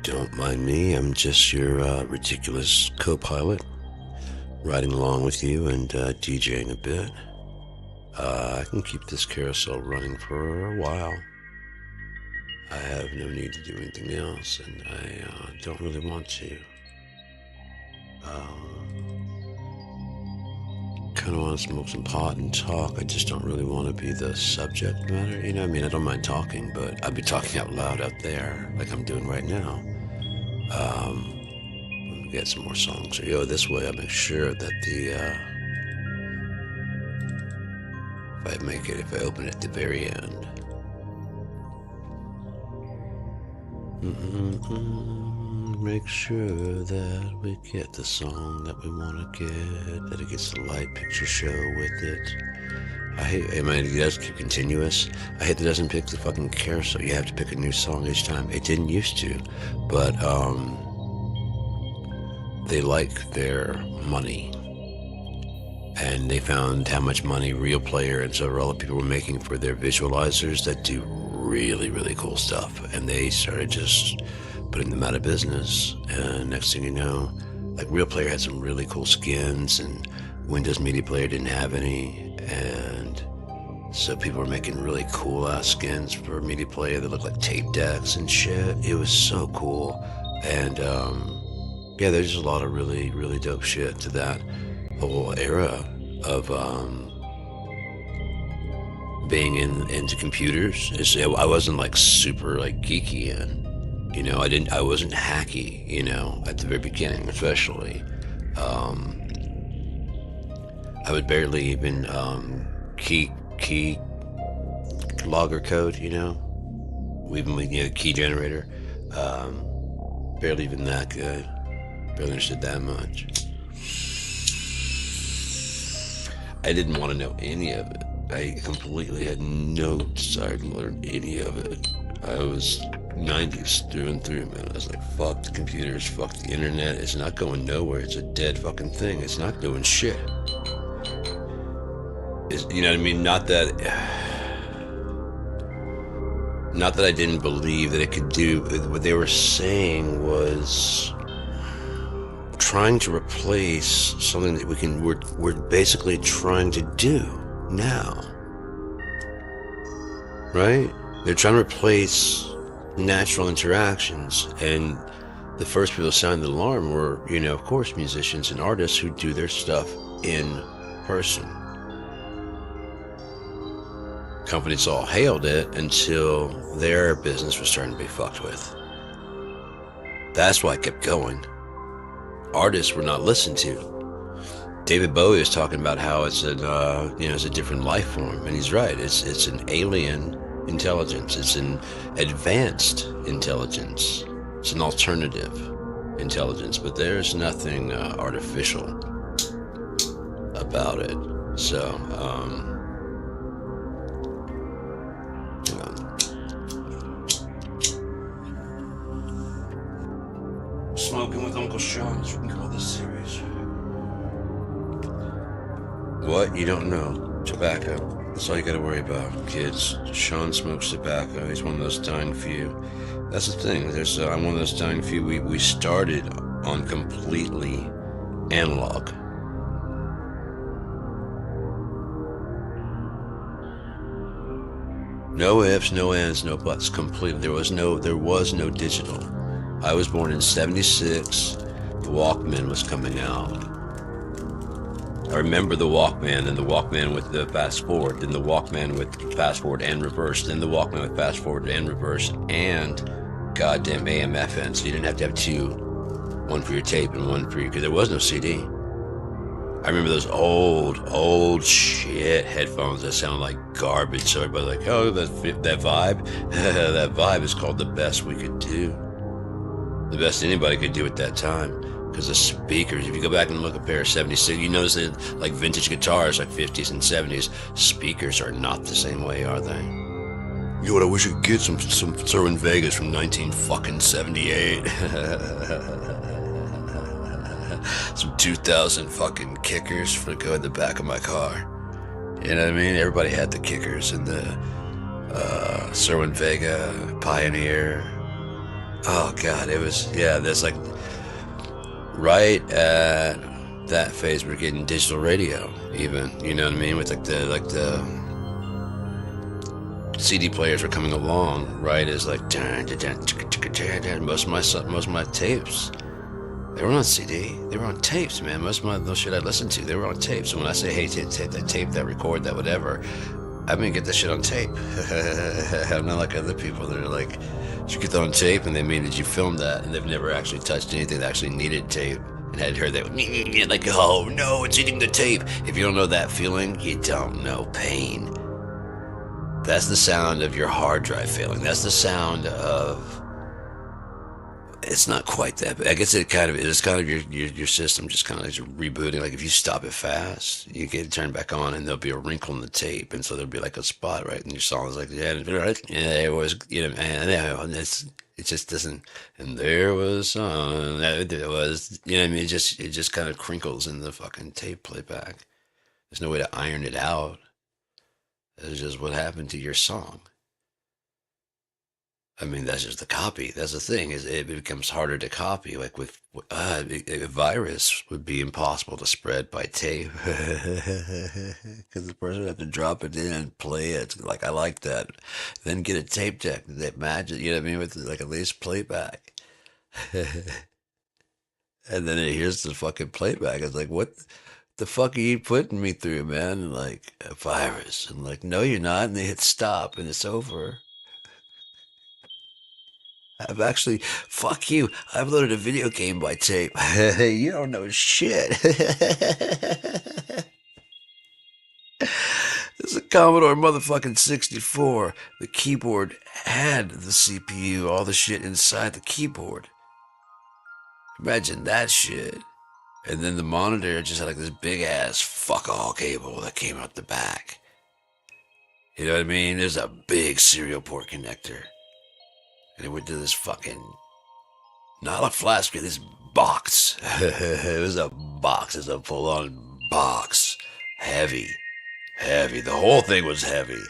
Don't mind me, I'm just your ridiculous co-pilot, riding along with you and DJing a bit. I can keep this carousel running for a while. I have no need to do anything else, and I don't really want to. Kind of want to smoke some pot and talk. I just don't really want to be the subject matter. You know, I mean, I don't mind talking, but I'd be talking out loud out there, like I'm doing right now. Get some more songs. Or go this way, I make sure that if I open it at the very end. Make sure that we get the song that we want to get, that it gets the light picture show with it. I mean, it does keep continuous. I hate that it doesn't pick the fucking carousel. You have to pick a new song each time. It didn't used to, but they like their money. And they found how much money Real Player and several other people were making for their visualizers that do really, really cool stuff. And they started just putting them out of business. And next thing you know, like Real Player had some really cool skins, and Windows Media Player didn't have any. And so people were making really cool ass skins for Media Player that looked like tape decks and shit. It was so cool. And yeah, there's just a lot of really, really dope shit to that whole era of being into computers. I wasn't like super like geeky in, you know, I wasn't hacky, you know, at the very beginning especially. I would barely even key logger code, you know, even with, you know, key generator. Barely even that good. Barely understood that much. I didn't want to know any of it. I completely had no desire to learn any of it. I was 90s through and through, man. I was like, fuck the computers, fuck the internet. It's not going nowhere. It's a dead fucking thing. It's not doing shit. You know what I mean? Not that I didn't believe that it could do. What they were saying was trying to replace something that we're basically trying to do now, right? They're trying to replace natural interactions, and the first people to sound the alarm were, you know, of course, musicians and artists who do their stuff in person. Companies all hailed it until their business was starting to be fucked with. That's why it kept going. Artists were not listened to. David Bowie is talking about how it's it's a different life form, and he's right. It's an alien intelligence. It's an advanced intelligence. It's an alternative intelligence, but there's nothing artificial about it. So, Smoking with Uncle Sean, as we can call this series. What? You don't know? Tobacco. That's all you gotta worry about, kids. Sean smokes tobacco. He's one of those dying few. That's the thing. I'm one of those dying few. We started on completely analog. No ifs, no ands, no buts. Completely. There was no digital. I was born in '76. The Walkman was coming out. I remember the Walkman, and the Walkman with the fast forward, then the Walkman with fast forward and reverse, then the Walkman with fast forward and reverse, and goddamn AM FM. So you didn't have to have two, one for your tape and one for your, because there was no CD. I remember those old shit headphones that sound like garbage. So everybody's like, oh, that vibe, that vibe is called the best we could do. The best anybody could do at that time, because the speakers, if you go back and look at a pair of 76, you notice that like vintage guitars, like 50s and 70s, speakers are not the same way, are they? You know what, I wish I could get some Cerwin Vegas from 1978. Some 2000 fucking kickers for to go in the back of my car. You know what I mean? Everybody had the kickers and the Cerwin Vega, Pioneer, Oh God, it was, yeah. That's like right at that phase we're getting digital radio. Even, you know what I mean, with like the CD players were coming along. Right as like most of my tapes. They were on CD. They were on tapes, man. Most of my those shit I listened to, they were on tapes. So when I say, hey, tape that, record that, whatever, I mean get that shit on tape. I'm not like other people that are like, did you get that on tape? And they mean, did you film that? And they've never actually touched anything that actually needed tape and had heard that, like, oh no, it's eating the tape. If you don't know that feeling, you don't know pain. That's the sound of your hard drive failing. That's the sound of, it's not quite that, but I guess it kind of is. Kind of your system just kind of like rebooting. Like if you stop it fast, you get it turned back on, and there'll be a wrinkle in the tape, and so there'll be like a spot, right? And your song is like, yeah, right, yeah, it was, you know, and it just doesn't. And there was there was, you know, what I mean, it just kind of crinkles in the fucking tape playback. There's no way to iron it out. It's just what happened to your song. I mean, that's just the copy. That's the thing is it becomes harder to copy. Like with a virus would be impossible to spread by tape because the person would have to drop it in and play it. Like I like that. Then get a tape deck that matches. You know what I mean? With like at least playback. And then it hears the fucking playback. It's like, what the fuck are you putting me through, man? And like a virus. And like, no, you're not. And they hit stop and it's over. I've actually, fuck you. I've loaded a video game by tape. You don't know shit. This is a Commodore motherfucking 64. The keyboard had the CPU, all the shit inside the keyboard. Imagine that shit. And then the monitor just had like this big ass fuck all cable that came out the back. You know what I mean? There's a big serial port connector. And it went to this fucking, not a flat screen, this box. It was a box. It's a full-on box. Heavy. Heavy. The whole thing was heavy.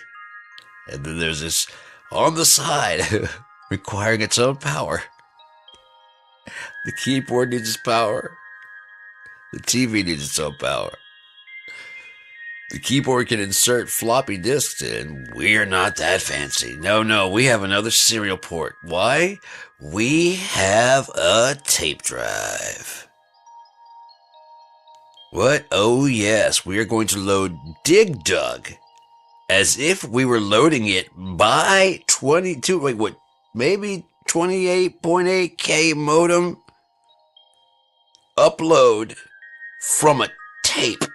And then there's this on the side requiring its own power. The keyboard needs its power. The TV needs its own power. The keyboard can insert floppy disks in. We're not that fancy. No, we have another serial port. Why? We have a tape drive. What? Oh yes, we are going to load Dig Dug as if we were loading it by 22, wait, what? Maybe 28.8K modem upload from a tape.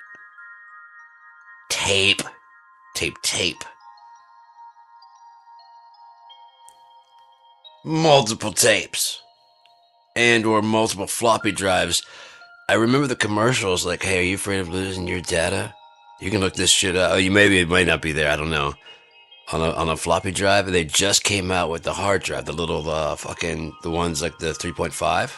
Tape. Multiple tapes. And or multiple floppy drives. I remember the commercials like, hey, are you afraid of losing your data? You can look this shit up. Oh, it might not be there, I don't know. On a floppy drive, they just came out with the hard drive, the little the ones like the 3.5.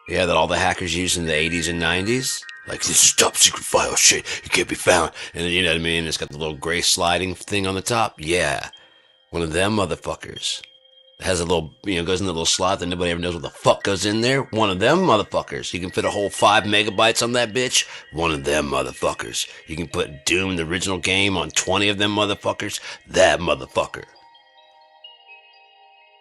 Yeah, that all the hackers used in the 80s and 90s. Like, this is top secret file shit. It can't be found. And you know what I mean? It's got the little gray sliding thing on the top. Yeah. One of them motherfuckers. It has a little, goes in the little slot that nobody ever knows what the fuck goes in there. One of them motherfuckers. You can fit a whole 5 megabytes on that bitch. One of them motherfuckers. You can put Doom, the original game, on 20 of them motherfuckers. That motherfucker.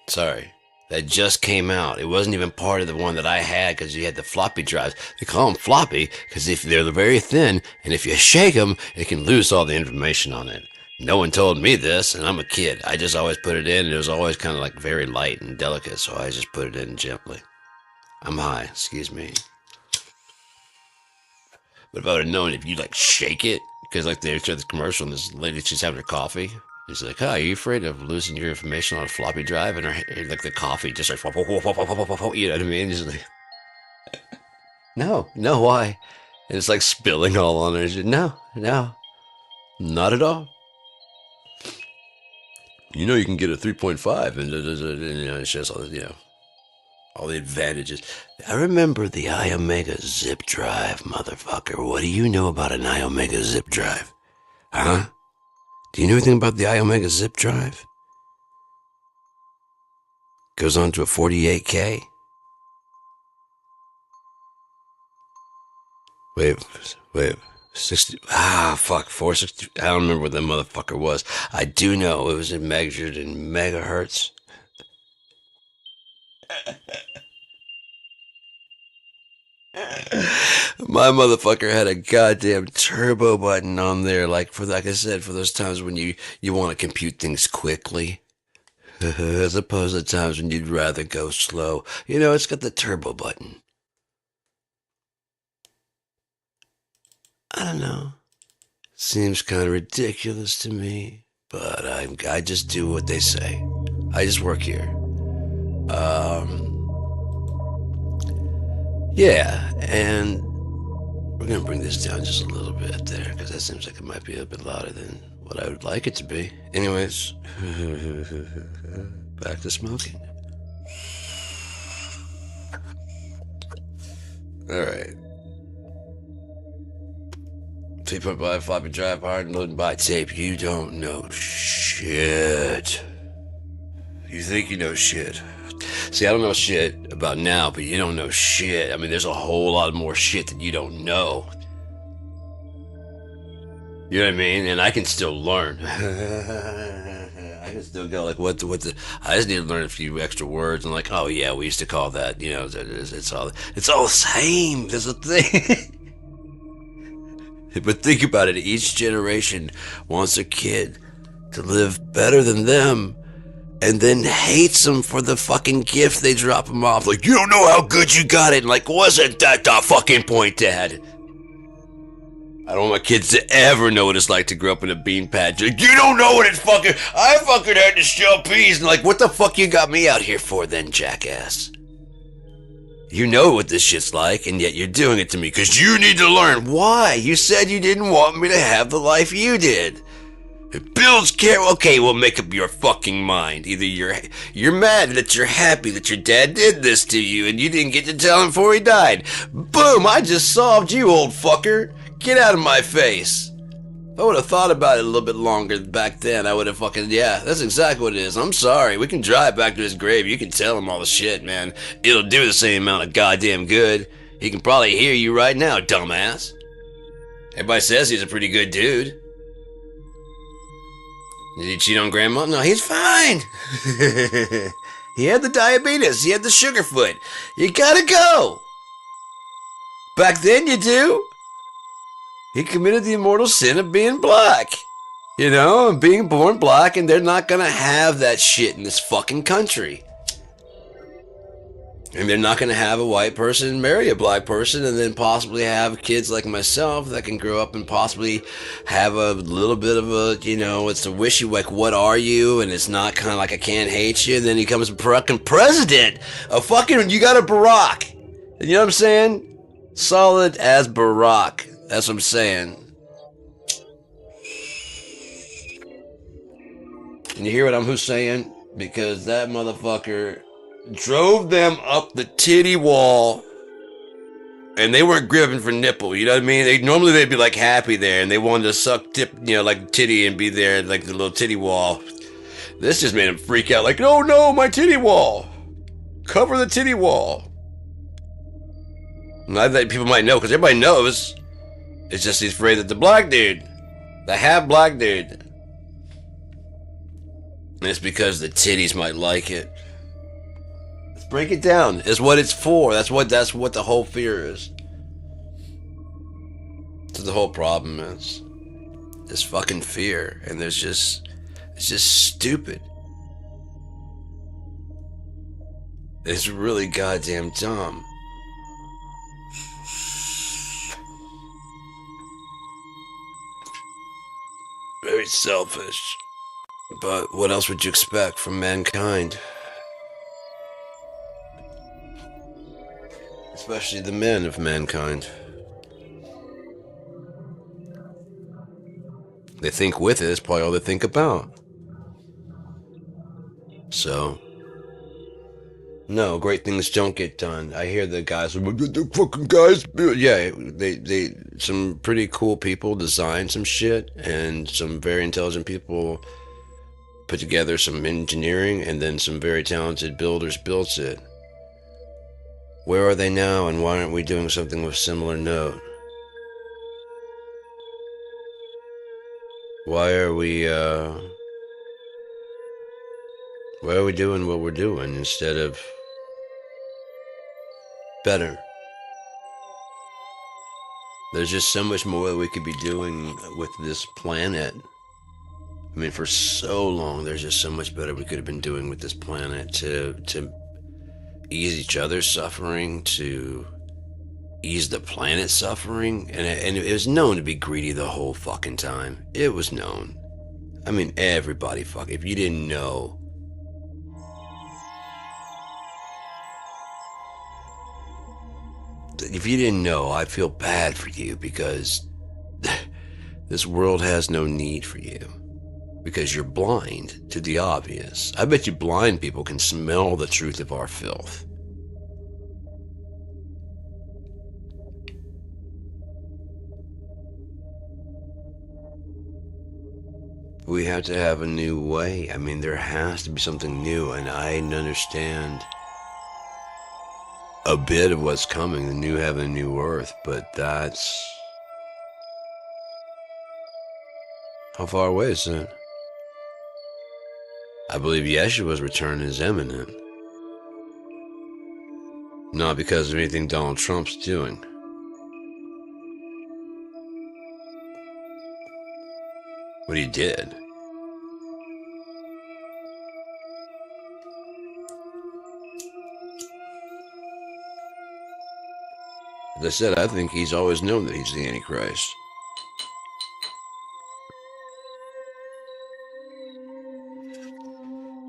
Sorry. That just came out. It wasn't even part of the one that I had because you had the floppy drives. They call them floppy because if they're very thin, and if you shake them, it can lose all the information on it. No one told me this, and I'm a kid. I just always put it in, and it was always kind of like very light and delicate, so I just put it in gently. I'm high, excuse me. But if I would have known, if you like shake it, because like they showed the commercial, and this lady, she's having her coffee. He's like, oh, are you afraid of losing your information on a floppy drive? And her, like the coffee just like, you know what I mean? He's like, no, why? And it's like spilling all on her. She's like, no, not at all. You can get a 3.5 and it's just all, all the advantages. I remember the iOmega zip drive, motherfucker. What do you know about an iOmega zip drive? Huh? Do you know anything about the iOmega zip drive? Goes on to a 48K. Wait. 60. Fuck. 460. I don't remember what that motherfucker was. I do know it was measured in megahertz. My motherfucker had a goddamn turbo button on there, like I said, for those times when you want to compute things quickly, as opposed to times when you'd rather go slow. You know, it's got the turbo button. I don't know. Seems kind of ridiculous to me, but I just do what they say. I just work here. Yeah, and we're gonna bring this down just a little bit there, because that seems like it might be a bit louder than what I would like it to be. Anyways, back to smoking. Alright. 3.5 floppy drive, hard and loading by tape. You don't know shit. You think you know shit. See, I don't know shit about now, but you don't know shit. I mean, there's a whole lot more shit that you don't know. You know what I mean? And I can still learn. I can still go like, what the, I just need to learn a few extra words and like, oh yeah, we used to call that, you know, it's all the same. There's a thing. But think about it. Each generation wants a kid to live better than them, and then hates them for the fucking gift they drop them off. Like, you don't know how good you got it. And like, wasn't that the fucking point, Dad? I don't want my kids to ever know what it's like to grow up in a bean patch. Like, you don't know what it's fucking... I fucking had to shell peas. And like, what the fuck you got me out here for then, jackass? You know what this shit's like, and yet you're doing it to me because you need to learn. Why? You said you didn't want me to have the life you did. It builds care. Okay, well, make up your fucking mind. Either you're mad that you're happy that your dad did this to you and you didn't get to tell him before he died. Boom, I just solved you, old fucker. Get out of my face. If I would have thought about it a little bit longer back then, I would have fucking, yeah, that's exactly what it is. I'm sorry. We can drive back to his grave. You can tell him all the shit, man. It'll do the same amount of goddamn good. He can probably hear you right now, dumbass. Everybody says he's a pretty good dude. Did he cheat on grandma? No, he's fine. He had the diabetes. He had the sugar foot. You gotta go. Back then you do. He committed the immortal sin of being black. You know, and being born black, and they're not gonna have that shit in this fucking country. And they're not gonna have a white person marry a black person and then possibly have kids like myself that can grow up and possibly have a little bit of a, you know, it's a wishy, like, what are you? And it's not kind of like I can't hate you. And then he becomes a fucking president. A fucking, you got a Barack. You know what I'm saying? Solid as Barack. That's what I'm saying. And you hear what I'm saying? Because that motherfucker drove them up the titty wall, and they weren't gripping for nipple, you know what I mean? Normally they'd be like happy there, and they wanted to suck tip, you know, like titty and be there, like the little titty wall. This just made them freak out, like, oh no, my titty wall. Cover the titty wall. And I think people might know, because everybody knows. It's just he's afraid that the black dude, the half black dude, and it's because the titties might like it. Let's break it down. Is what it's for. That's what the whole fear is. That's what the whole problem is. This fucking fear, and it's just stupid. It's really goddamn dumb. Very selfish. But what else would you expect from mankind? Especially the men of mankind. They think with it, it's probably all they think about. So, no, great things don't get done. I hear the guys, the fucking guys, yeah, they, some pretty cool people design some shit, and some very intelligent people put together some engineering, and then some very talented builders built it. Where are they now, and why aren't we doing something with similar note? Why are we doing what we're doing instead of better? There's just so much more that we could be doing with this planet. I mean, for so long, there's just so much better we could have been doing with this planet to ease each other's suffering, to ease the planet's suffering. And it was known to be greedy the whole fucking time. It was known. I mean, everybody if you didn't know. If you didn't know, I feel bad for you, because this world has no need for you. Because you're blind to the obvious. I bet you blind people can smell the truth of our filth. We have to have a new way. I mean, there has to be something new, and I understand a bit of what's coming, the new heaven, new earth, but that's... How far away is that? I believe Yeshua's return is imminent. Not because of anything Donald Trump's doing. What he did. As I said, I think he's always known that he's the Antichrist.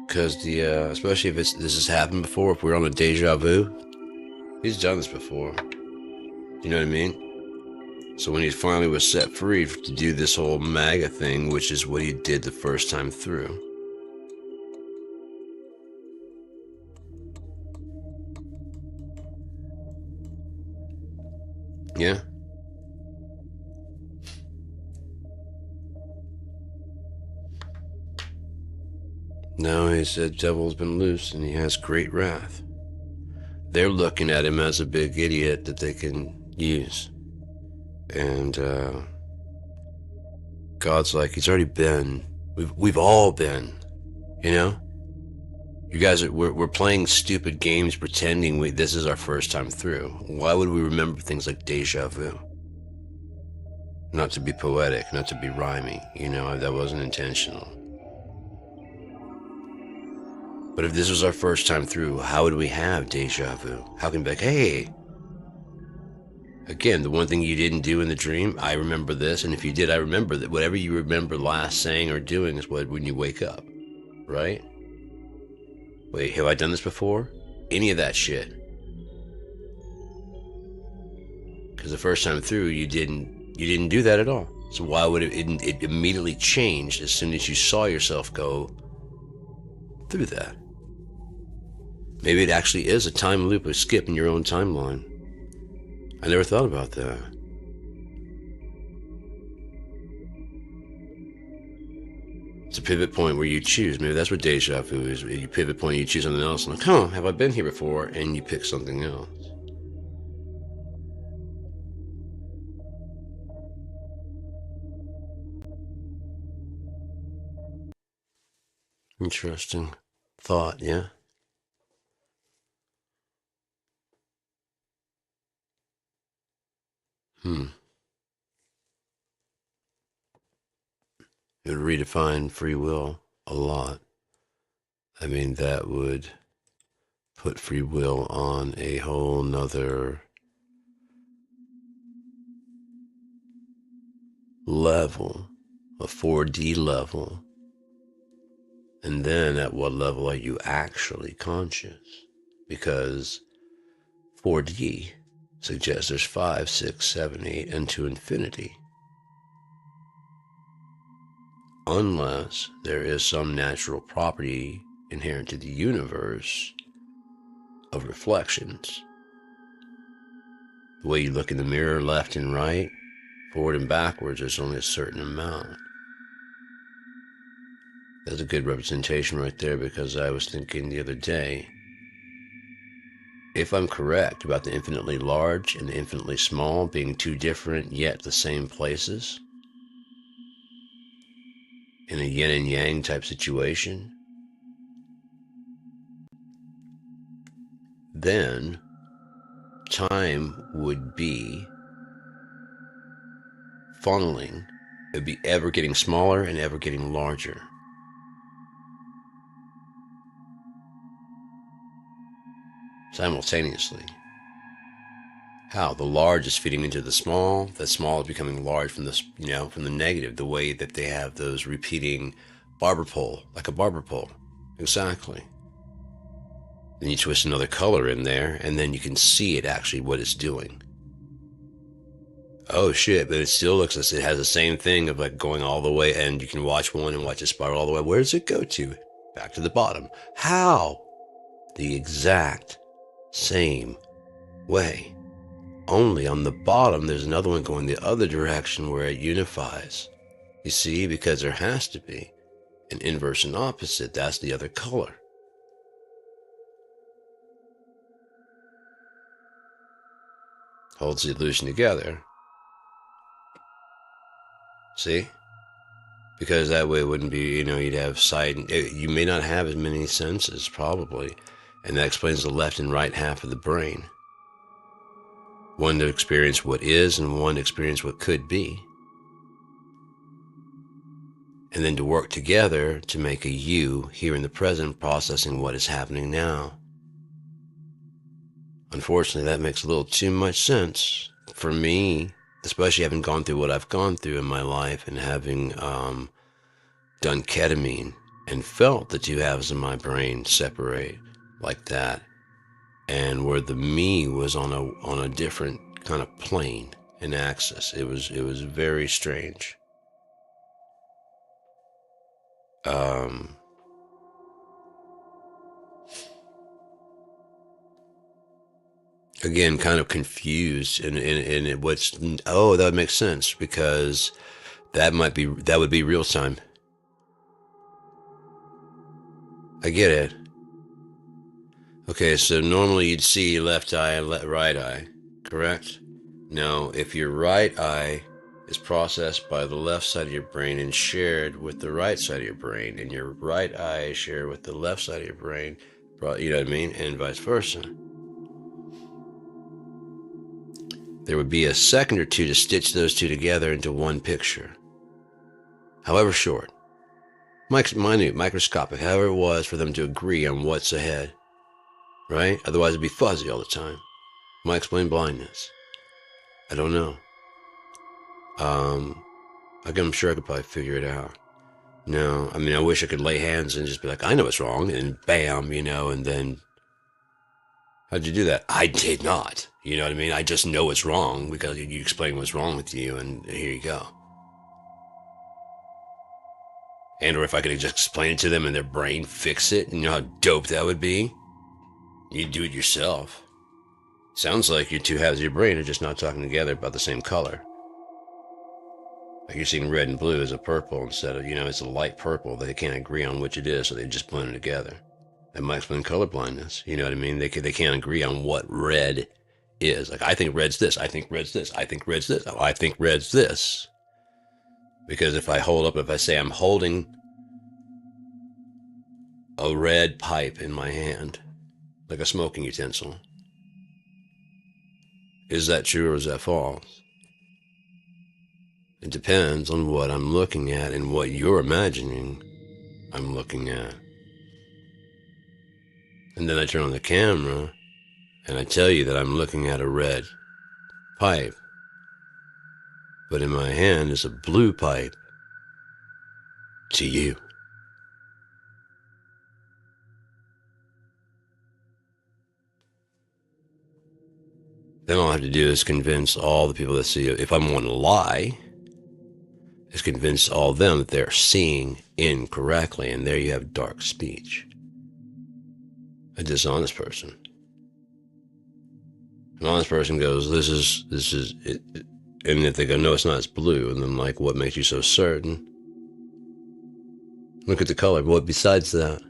Because especially if this has happened before, if we're on a deja vu, he's done this before. You know what I mean? So when he finally was set free to do this whole MAGA thing, which is what he did the first time through. Yeah. Now he said devil's been loose and he has great wrath. They're looking at him as a big idiot that they can use. And God's like, he's already been. We've all been, you know? You guys, we're playing stupid games pretending this is our first time through. Why would we remember things like deja vu? Not to be poetic, not to be rhyming, you know, that wasn't intentional. But if this was our first time through, how would we have deja vu? How can we be like, hey, again, the one thing you didn't do in the dream, I remember this, and if you did, I remember that. Whatever you remember last saying or doing is what when you wake up, right? Wait, have I done this before? Any of that shit. Because the first time through, you didn't do that at all. So why would it immediately changed as soon as you saw yourself go through that? Maybe it actually is a time loop, a skip in your own timeline. I never thought about that. It's a pivot point where you choose. Maybe that's what deja vu is. You pivot point, you choose something else, and like, huh, have I been here before? And you pick something else. Interesting thought, yeah? It would redefine free will a lot. I mean, that would put free will on a whole nother level, a 4D level. And then at what level are you actually conscious? Because 4D suggests there's 5, 6, 7, 8, and to infinity. Unless there is some natural property inherent to the universe of reflections. The way you look in the mirror, left and right, forward and backwards, there's only a certain amount. That's a good representation right there, because I was thinking the other day, if I'm correct about the infinitely large and the infinitely small being two different yet the same places, in a yin and yang type situation, then time would be funneling. It would be ever getting smaller and ever getting larger simultaneously. How the large is feeding into the small is becoming large from this, from the negative, the way that they have those repeating barber pole, like a barber pole. Exactly. Then you twist another color in there, and then you can see it actually what it's doing. Oh shit, but it still looks like it has the same thing of like going all the way, and you can watch one and watch it spiral all the way. Where does it go to? Back to the bottom. How? The exact same way. Only on the bottom there's another one going the other direction where it unifies. You see, because there has to be an inverse and opposite. That's the other color. Holds the illusion together. See? Because that way it wouldn't be, you'd have sight. You may not have as many senses, probably. And that explains the left and right half of the brain. One to experience what is, and one to experience what could be. And then to work together to make a you here in the present, processing what is happening now. Unfortunately, that makes a little too much sense for me, especially having gone through what I've gone through in my life, and having done ketamine and felt the two halves of my brain separate like that, and where the me was on a different kind of plane and axis. It was very strange. Again, kind of confused, and what's, that would make sense, because that would be real time. I get it. Okay, so normally you'd see left eye and right eye, correct? Now, if your right eye is processed by the left side of your brain and shared with the right side of your brain, and your right eye is shared with the left side of your brain, you know what I mean, and vice versa, there would be a second or two to stitch those two together into one picture. However short, minute, microscopic, however it was for them to agree on what's ahead, right? Otherwise it'd be fuzzy all the time. Might explain blindness. I don't know. I'm sure I could probably figure it out. No, I mean, I wish I could lay hands and just be like, I know what's wrong, and bam, and then, how'd you do that? I did not. You know what I mean? I just know what's wrong because you explain what's wrong with you, and here you go. And or if I could just explain it to them and their brain fix it, you know how dope that would be? You'd do it yourself. Sounds like your two halves of your brain are just not talking together about the same color. Like you're seeing red and blue as a purple instead of, it's a light purple. They can't agree on which it is, so they just blend it together. That might explain color blindness. You know what I mean? They can't agree on what red is. Like, I think red's this. I think red's this. I think red's this. Oh, I think red's this. Because if I say I'm holding a red pipe in my hand, like a smoking utensil, is that true or is that false? It depends on what I'm looking at and what you're imagining I'm looking at. And then I turn on the camera and I tell you that I'm looking at a red pipe, but in my hand is a blue pipe to you. Then all I have to do is convince all the people that see it, if I'm wanting to lie, is convince all of them that they're seeing incorrectly, and there you have dark speech. A dishonest person. An honest person goes, this is it. And if they go, no, it's not, it's blue, and then like, what makes you so certain? Look at the color. What besides that?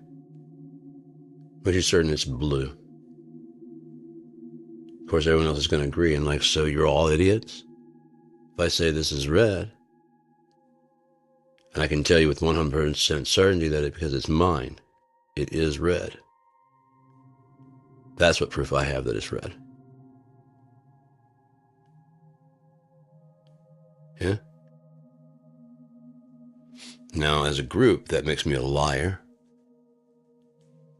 But you're certain it's blue. Of course, everyone else is going to agree, and like, so you're all idiots? If I say this is red, and I can tell you with 100% certainty that because it's mine, it is red. That's what proof I have that it's red. Yeah? Now, as a group, that makes me a liar.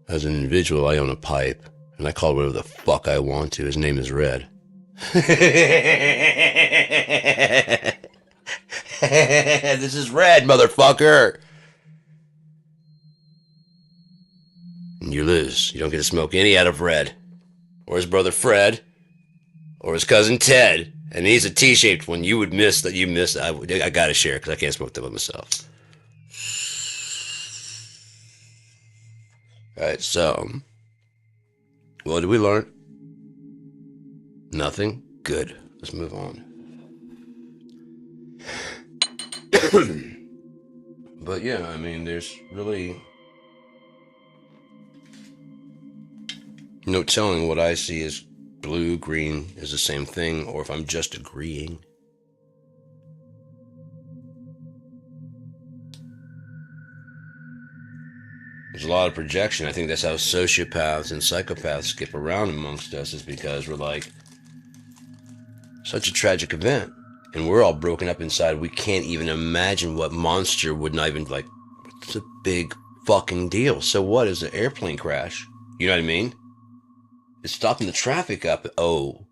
As an individual, I own a pipe, and I call it whatever the fuck I want to. His name is Red. This is Red, motherfucker! And you lose. You don't get to smoke any out of Red. Or his brother Fred. Or his cousin Ted. And he's a T-shaped one. You would miss that you missed. I gotta share because I can't smoke that by myself. Alright, so what did we learn? Nothing? Good. Let's move on. But yeah, I mean, there's really no telling what I see as blue, green is the same thing, or if I'm just agreeing. There's a lot of projection. I think that's how sociopaths and psychopaths skip around amongst us, is because we're like, such a tragic event, and we're all broken up inside. We can't even imagine what monster would not even, like, it's a big fucking deal. So what is an airplane crash? You know what I mean? It's stopping the traffic up. Oh,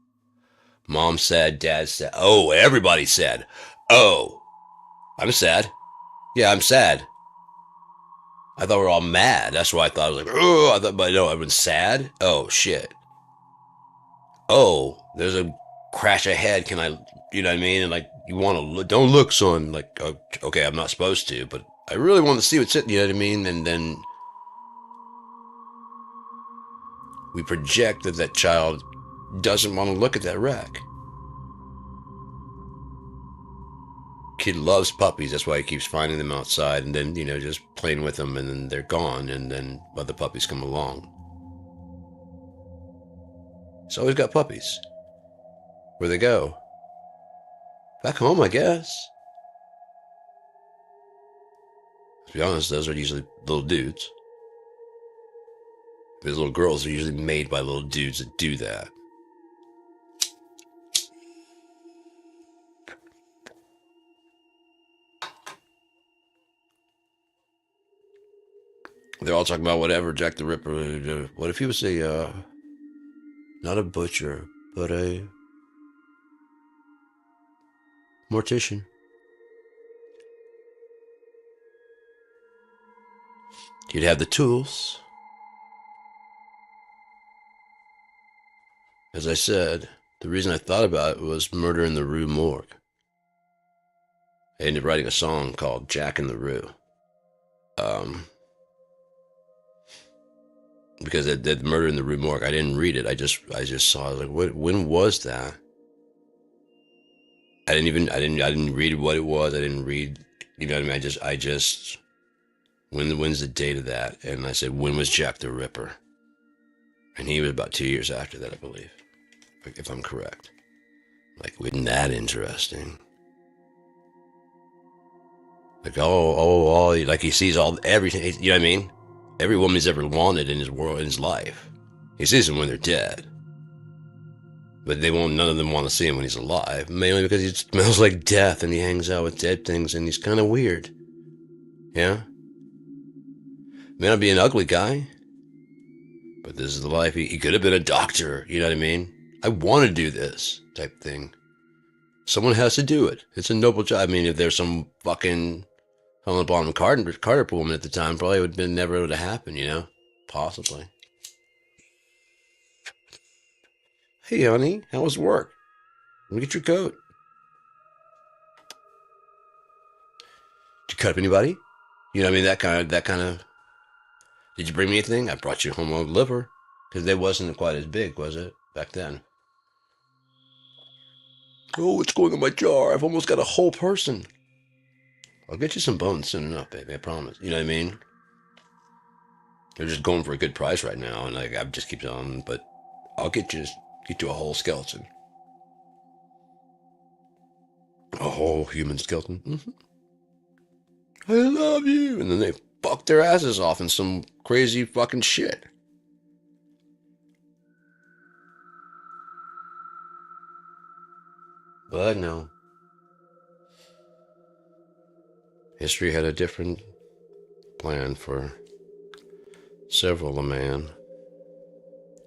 mom said, dad said, oh, everybody said, oh, I'm sad. Yeah, I'm sad. I thought we were all mad. That's why I thought. I was like, oh, I thought, but no, everyone's sad. Oh, shit. Oh, there's a crash ahead. Can I, you know what I mean? And like, you want to look, don't look, son. Like, okay, I'm not supposed to, but I really want to see what's sitting, you know what I mean? And then we project that that child doesn't want to look at that wreck. Kid loves puppies, that's why he keeps finding them outside and then, you know, just playing with them, and then they're gone, and then other puppies come along. He's always got puppies. Where they go? Back home, I guess. To be honest, those are usually little dudes. These little girls are usually made by little dudes that do that. They're all talking about whatever, Jack the Ripper. What if he was not a butcher, but a mortician? He'd have the tools. As I said, the reason I thought about it was Murder in the Rue Morgue. I ended up writing a song called Jack in the Rue. Because that Murder in the Rue Morgue, I didn't read it. I just saw it. Like, when was that? I didn't read what it was. I didn't read, you know what I mean? I just, when's the date of that? And I said, when was Jack the Ripper? And he was about 2 years after that, I believe, if I'm correct. Like, wasn't that interesting? Like, like he sees everything, you know what I mean? Every woman he's ever wanted in his world, in his life. He sees them when they're dead. But none of them want to see him when he's alive. Mainly because he smells like death and he hangs out with dead things and he's kind of weird. Yeah? May not be an ugly guy. But this is the life. He could have been a doctor, you know what I mean? I want to do this type thing. Someone has to do it. It's a noble job. I mean, if there's some fucking on the bottom Carter woman at the time, probably would have been never would have happened, you know? Possibly. Hey, honey, how was work? Let me get your coat. Did you cut up anybody? You know what I mean? That kind of. Did you bring me anything? I brought you home a liver. Because it wasn't quite as big, was it? Back then. Oh, what's going in my jar? I've almost got a whole person. I'll get you some bones soon enough, baby. I promise. You know what I mean? They're just going for a good price right now, and like I just keep telling them, but I'll get you a whole skeleton, a whole human skeleton. I love you, and then they fuck their asses off in some crazy fucking shit. But no, history had a different plan for several a man.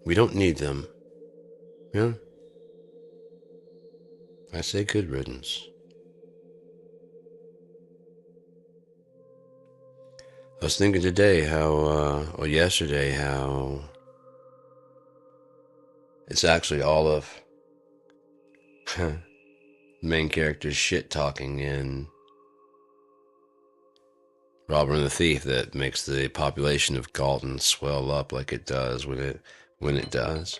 We don't need them. Yeah? I say good riddance. I was thinking today or yesterday, how it's actually all of the main character's shit talking in Robber and the Thief that makes the population of Galton swell up like it does when it does.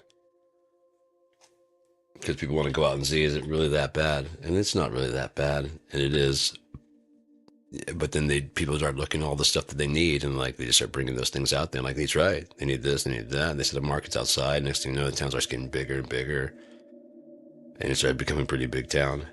Because people want to go out and see, is it really that bad? And it's not really that bad, and it is. But then people start looking at all the stuff that they need, and like they just start bringing those things out there. Like he's right, they need this, they need that. And they said the market's outside. Next thing you know, the town starts getting bigger and bigger, and it started becoming a pretty big town.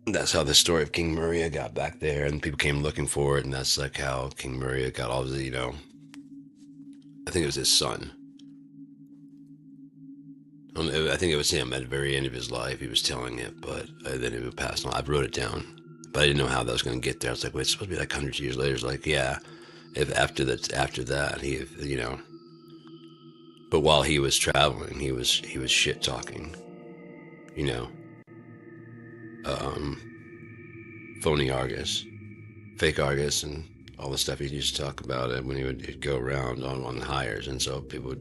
That's how the story of King Maria got back there, and people came looking for it, and that's like how King Maria got all the, I think it was his son. I think it was him at the very end of his life. He was telling it, but then it would pass on. I wrote it down, but I didn't know how that was going to get there. I was like, wait, it's supposed to be like hundreds of years later. It's like, yeah, if after that, But while he was traveling, he was shit talking, phony Argus, fake Argus, and all the stuff he used to talk about it when he'd go around on hires, and so people would,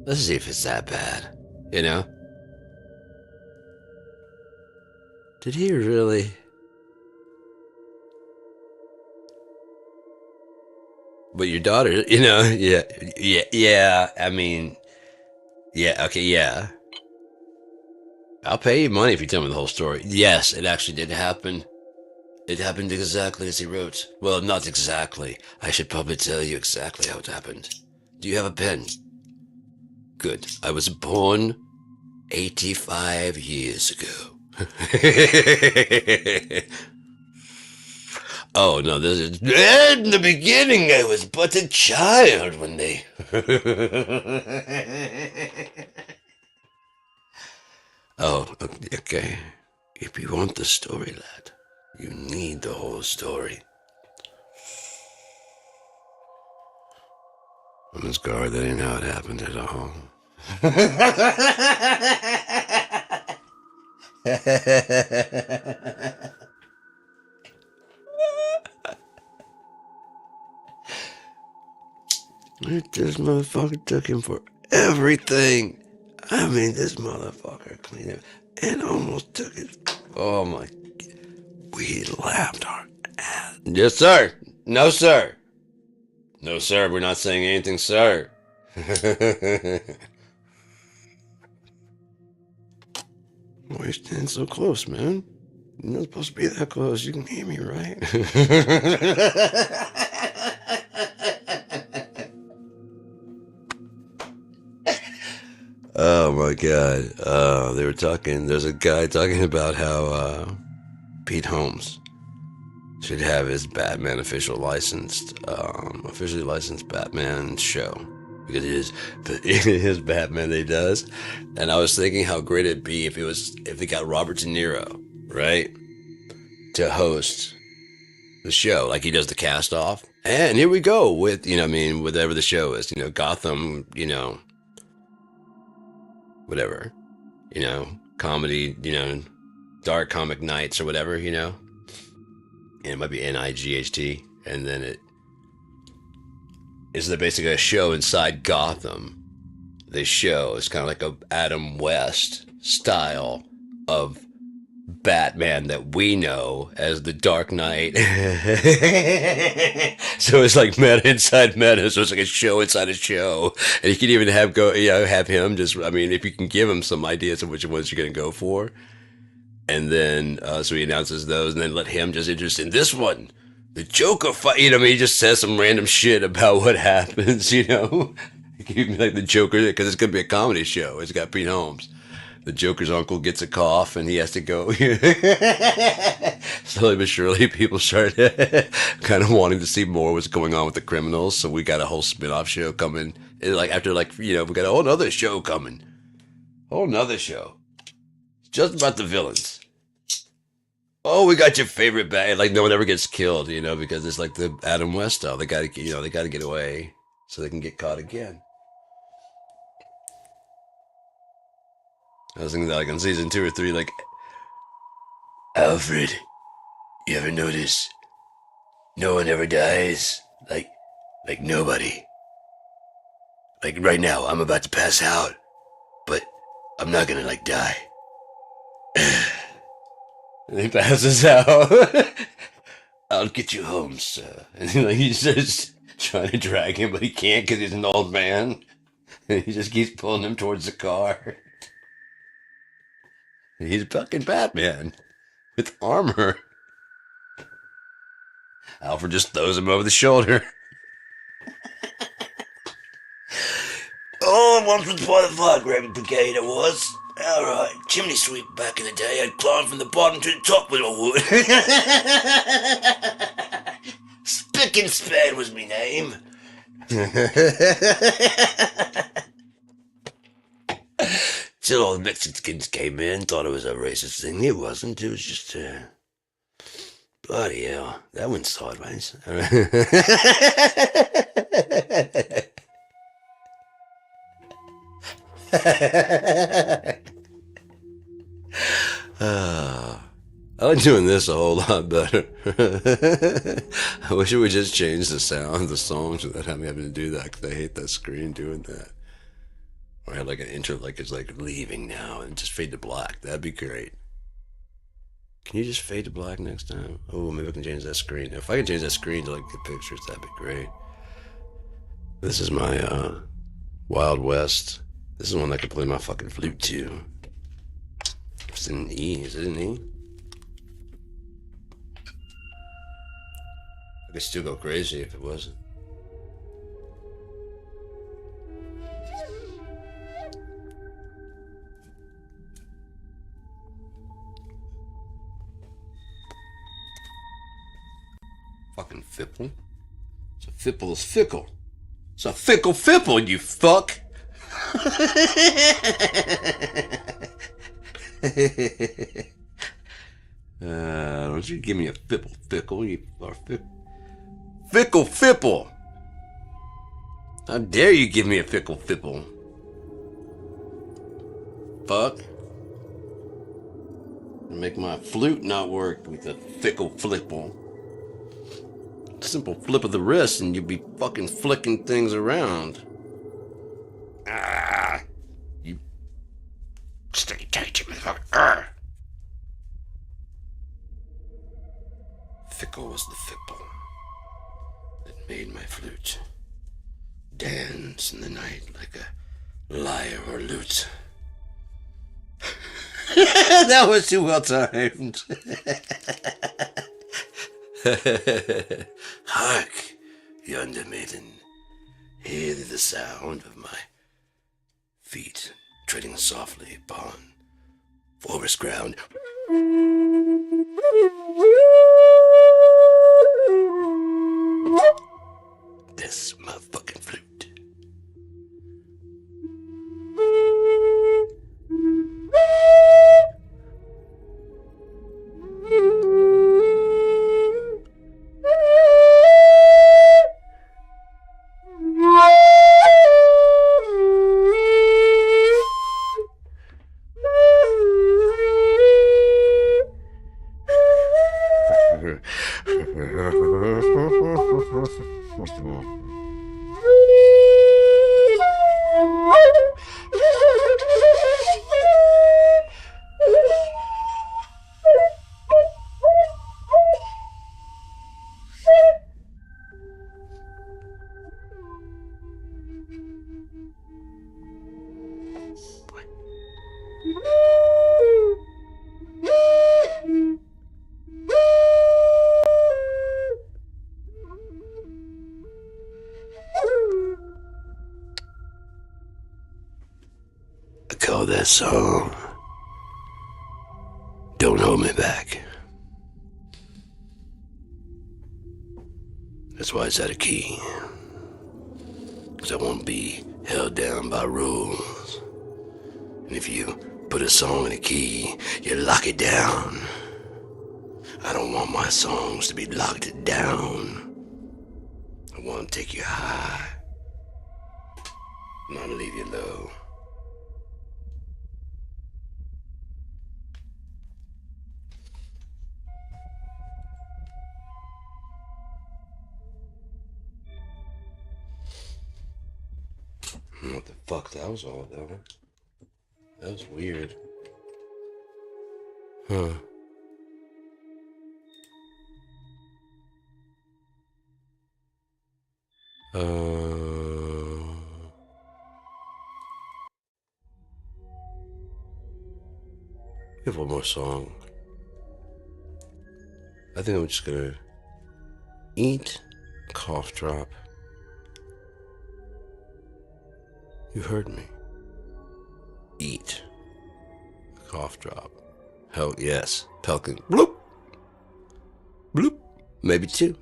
let's see if it's that bad, Did he really? But your daughter, yeah. I mean, yeah, okay, yeah. I'll pay you money if you tell me the whole story. Yes, it actually did happen. It happened exactly as he wrote. Well, not exactly. I should probably tell you exactly how it happened. Do you have a pen? Good. I was born 85 years ago. Oh, no, this is... In the beginning, I was but a child when they... Oh, okay. If you want the story, lad, you need the whole story. On this guard, that ain't how it happened at all. This motherfucker took him for everything. I mean, this motherfucker cleaned it and almost took it. Oh my. We laughed our ass. Yes, sir. No, sir. No, sir. We're not saying anything, sir. Why you standing so close, man? You're not supposed to be that close. You can hear me, right? Oh my God. They were talking, there's a guy talking about how Pete Holmes should have his Batman officially licensed Batman show. Because it is his Batman that he does. And I was thinking how great it'd be if they got Robert De Niro, right? To host the show. Like he does the cast off. And here we go with, whatever the show is, Gotham, whatever, comedy, dark comic nights or whatever, and it might be NIGHT, and then it is basically a show inside Gotham. This show is kind of like a Adam West style of Batman that we know as the Dark Knight. So it's like meta inside meta. So it's like a show inside a show, and you can even have him just. I mean, if you can give him some ideas of which ones you're gonna go for, And then, so he announces those, and then let him just introduce in this one, the Joker fight. You know, I mean, he just says some random shit about what happens. You know, give me like the Joker because it's gonna be a comedy show. It's got Pete Holmes. The Joker's uncle gets a cough, and he has to go. Slowly but surely, people started kind of wanting to see more what's going on with the criminals. So we got a whole spin-off show coming. And like after like we got a whole other show coming. Whole nother show. Just about the villains. Oh, we got your favorite bad. Like no one ever gets killed, because it's like the Adam West style. They gotta, they gotta get away so they can get caught again. I was thinking that like on season 2 or 3, like Alfred, you ever notice no one ever dies? Like nobody. Like right now, I'm about to pass out, but I'm not gonna like die. And he passes out. I'll get you home, sir. And he's just trying to drag him, but he can't because he's an old man. And he just keeps pulling him towards the car. He's fucking Batman with armor. Alfred just throws him over the shoulder. Oh, once was part of the fire grabbing brigade, I was. Alright, chimney sweep back in the day. I'd climb from the bottom to the top with a wood. Spick and Span was me name. Till all the Mexicans came in, thought it was a racist thing. It wasn't. It was just, bloody hell. That went sideways. I like doing this a whole lot better. I wish it would just change the sound of the songs without having to do that, because I hate that screen doing that. Or I had like an intro like it's like leaving now and just fade to black. That'd be great. Can you just fade to black next time? Oh, maybe I can change that screen. If I can change that screen to like the pictures, that'd be great. This is my Wild West. This is one I can play my fucking flute to. It's an E. Is it an E? I could still go crazy if it wasn't. Fucking fipple. It's a fipple is fickle. It's a fickle fipple, you fuck. Don't you give me a fickle, you are fickle fipple. How dare you give me a fickle fipple? Fuck. Make my flute not work with a fickle flipple. Simple flip of the wrist and you'd be fucking flicking things around. You stay tight, you motherfucker. Fickle was the fipple that made my flute dance in the night like a lyre or lute. That was too well timed. Hark, yonder maiden, hear the sound of my feet treading softly upon forest ground. This motherfucking flute. that song. Don't hold me back. That's why it's out of key. Because I won't be held down by rules. And if you put a song in a key, you lock it down. I don't want my songs to be locked down. I want to take you high. And I'll leave you low. What the fuck that was all about? That was weird. Huh. We have one more song. I think I'm just gonna eat cough drop. You heard me. Eat cough drop. Hell yes. Pelican. Bloop. Bloop. Maybe two.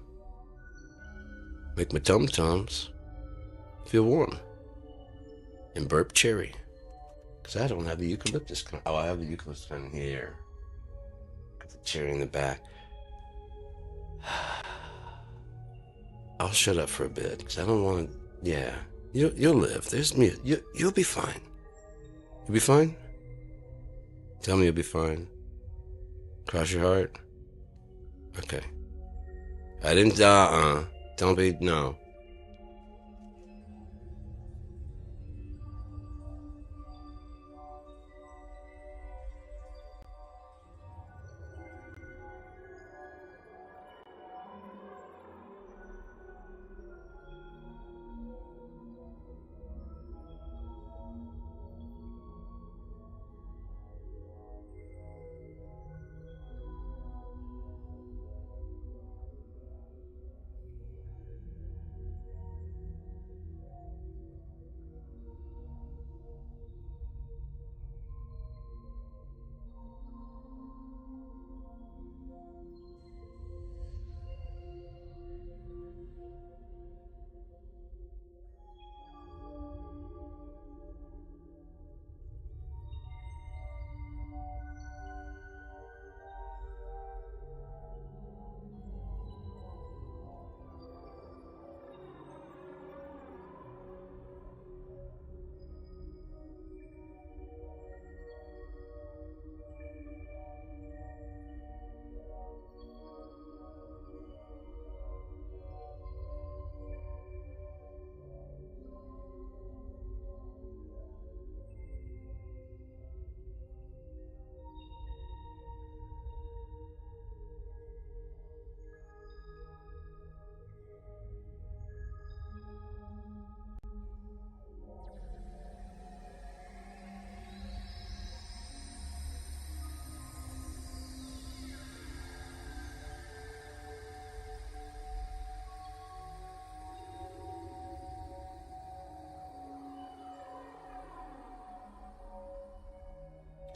Make my tum-tums feel warm. And burp cherry. Because I don't have the eucalyptus kind. Oh, I have the eucalyptus kind here. Got the cherry in the back. I'll shut up for a bit. Because I don't want to. Yeah. You'll live. There's me. You'll be fine. You'll be fine? Tell me you'll be fine. Cross your heart? Okay. I didn't, don't be, no.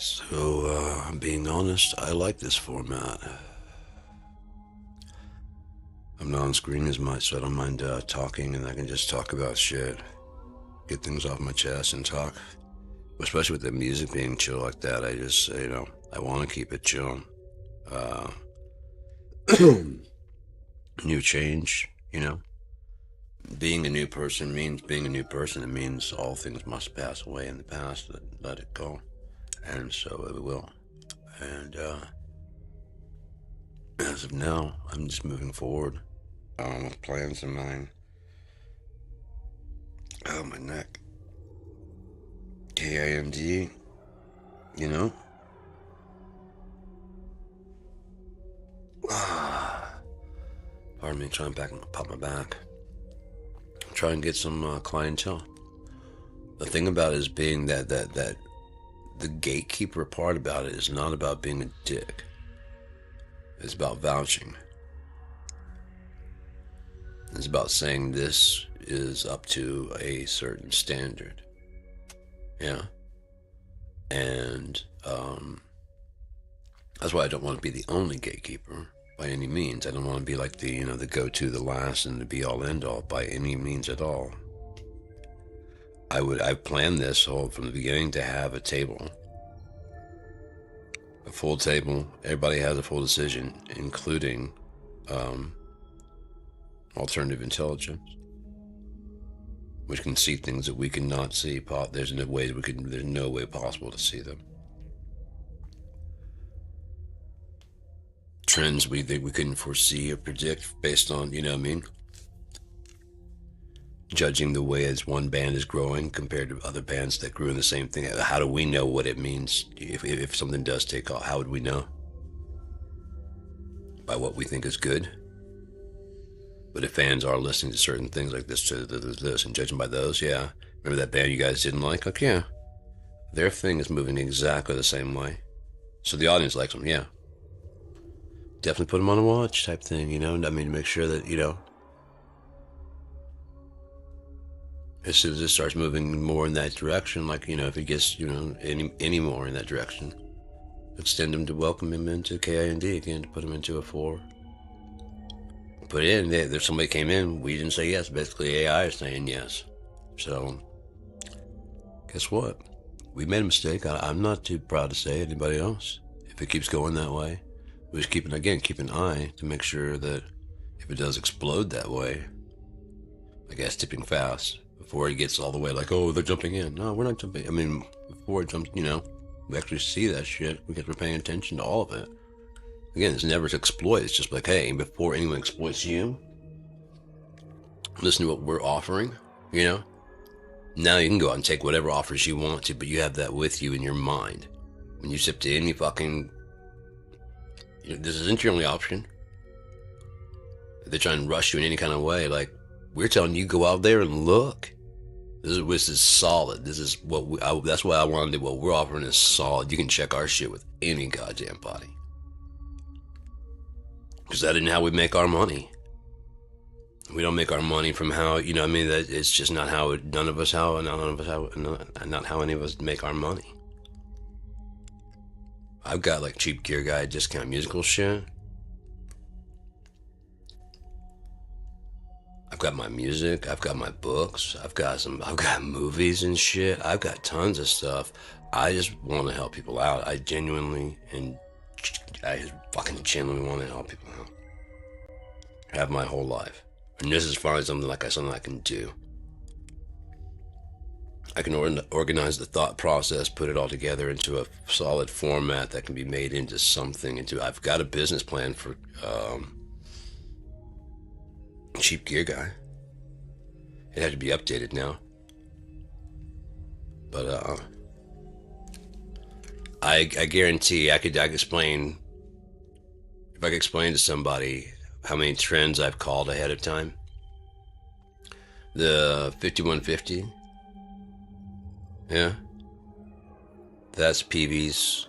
So, being honest, I like this format. I'm not on screen as much, so I don't mind talking, and I can just talk about shit. Get things off my chest and talk. Especially with the music being chill like that, I just, I want to keep it chill. New change, Being a new person means being a new person. It means all things must pass away in the past. Let it go. And so it will. And as of now, I'm just moving forward with plans in mind. Oh, my neck. KIMD, Pardon me, trying to pop my back. Try and get some clientele. The thing about it is being that the gatekeeper part about it is not about being a dick. It's about vouching. It's about saying this is up to a certain standard. Yeah. And that's why I don't want to be the only gatekeeper by any means. I don't want to be like the, the go-to, the last, and the be-all, end-all by any means at all. I planned this whole from the beginning to have a table, a full table. Everybody has a full decision, including alternative intelligence, which can see things that we cannot see. There's no way There's no way possible to see them. Trends we think we couldn't foresee or predict based on, judging the way as one band is growing compared to other bands that grew in the same thing. How do we know what it means if something does take off? How would we know? By what we think is good. But if fans are listening to certain things like this, and judging by those, yeah. Remember that band you guys didn't like? Like, yeah. Their thing is moving exactly the same way. So the audience likes them, yeah. Definitely put them on a watch type thing, make sure that, as soon as it starts moving more in that direction, like, if it gets, any more in that direction, extend them to welcome him into KIND again, to put him into a 4. Put in, there's somebody came in, we didn't say yes. Basically, AI is saying yes. So, guess what? We made a mistake. I'm not too proud to say anybody else. If it keeps going that way, we just keep an eye to make sure that if it does explode that way, I guess tipping fast, before it gets all the way like, oh, they're jumping in. No, we're not jumping. Before it jumps, we actually see that shit because we're paying attention to all of it. Again, it's never to exploit. It's just like, hey, before anyone exploits you, listen to what we're offering, Now you can go out and take whatever offers you want to, but you have that with you in your mind. When you sip to any fucking... this isn't your only option. If they're trying to rush you in any kind of way, like, we're telling you, go out there and look. This is solid. This is what that's why I wanted to do. What we're offering is solid. You can check our shit with any goddamn body. Because that isn't how we make our money. We don't make our money from how, that it's just not how, not how any of us make our money. I've got like Cheap Gear Guy discount musical shit. I've got my music, I've got my books, I've got movies and shit. I've got tons of stuff. I just want to help people out. I fucking genuinely want to help people out. Have my whole life. And this is finally something I can do. I can organize the thought process, put it all together into a solid format that can be made into something. I've got a business plan for Cheap Gear Guy. It had to be updated now. But I guarantee I could explain, if I could explain to somebody how many trends I've called ahead of time. The 5150, yeah, that's PV's.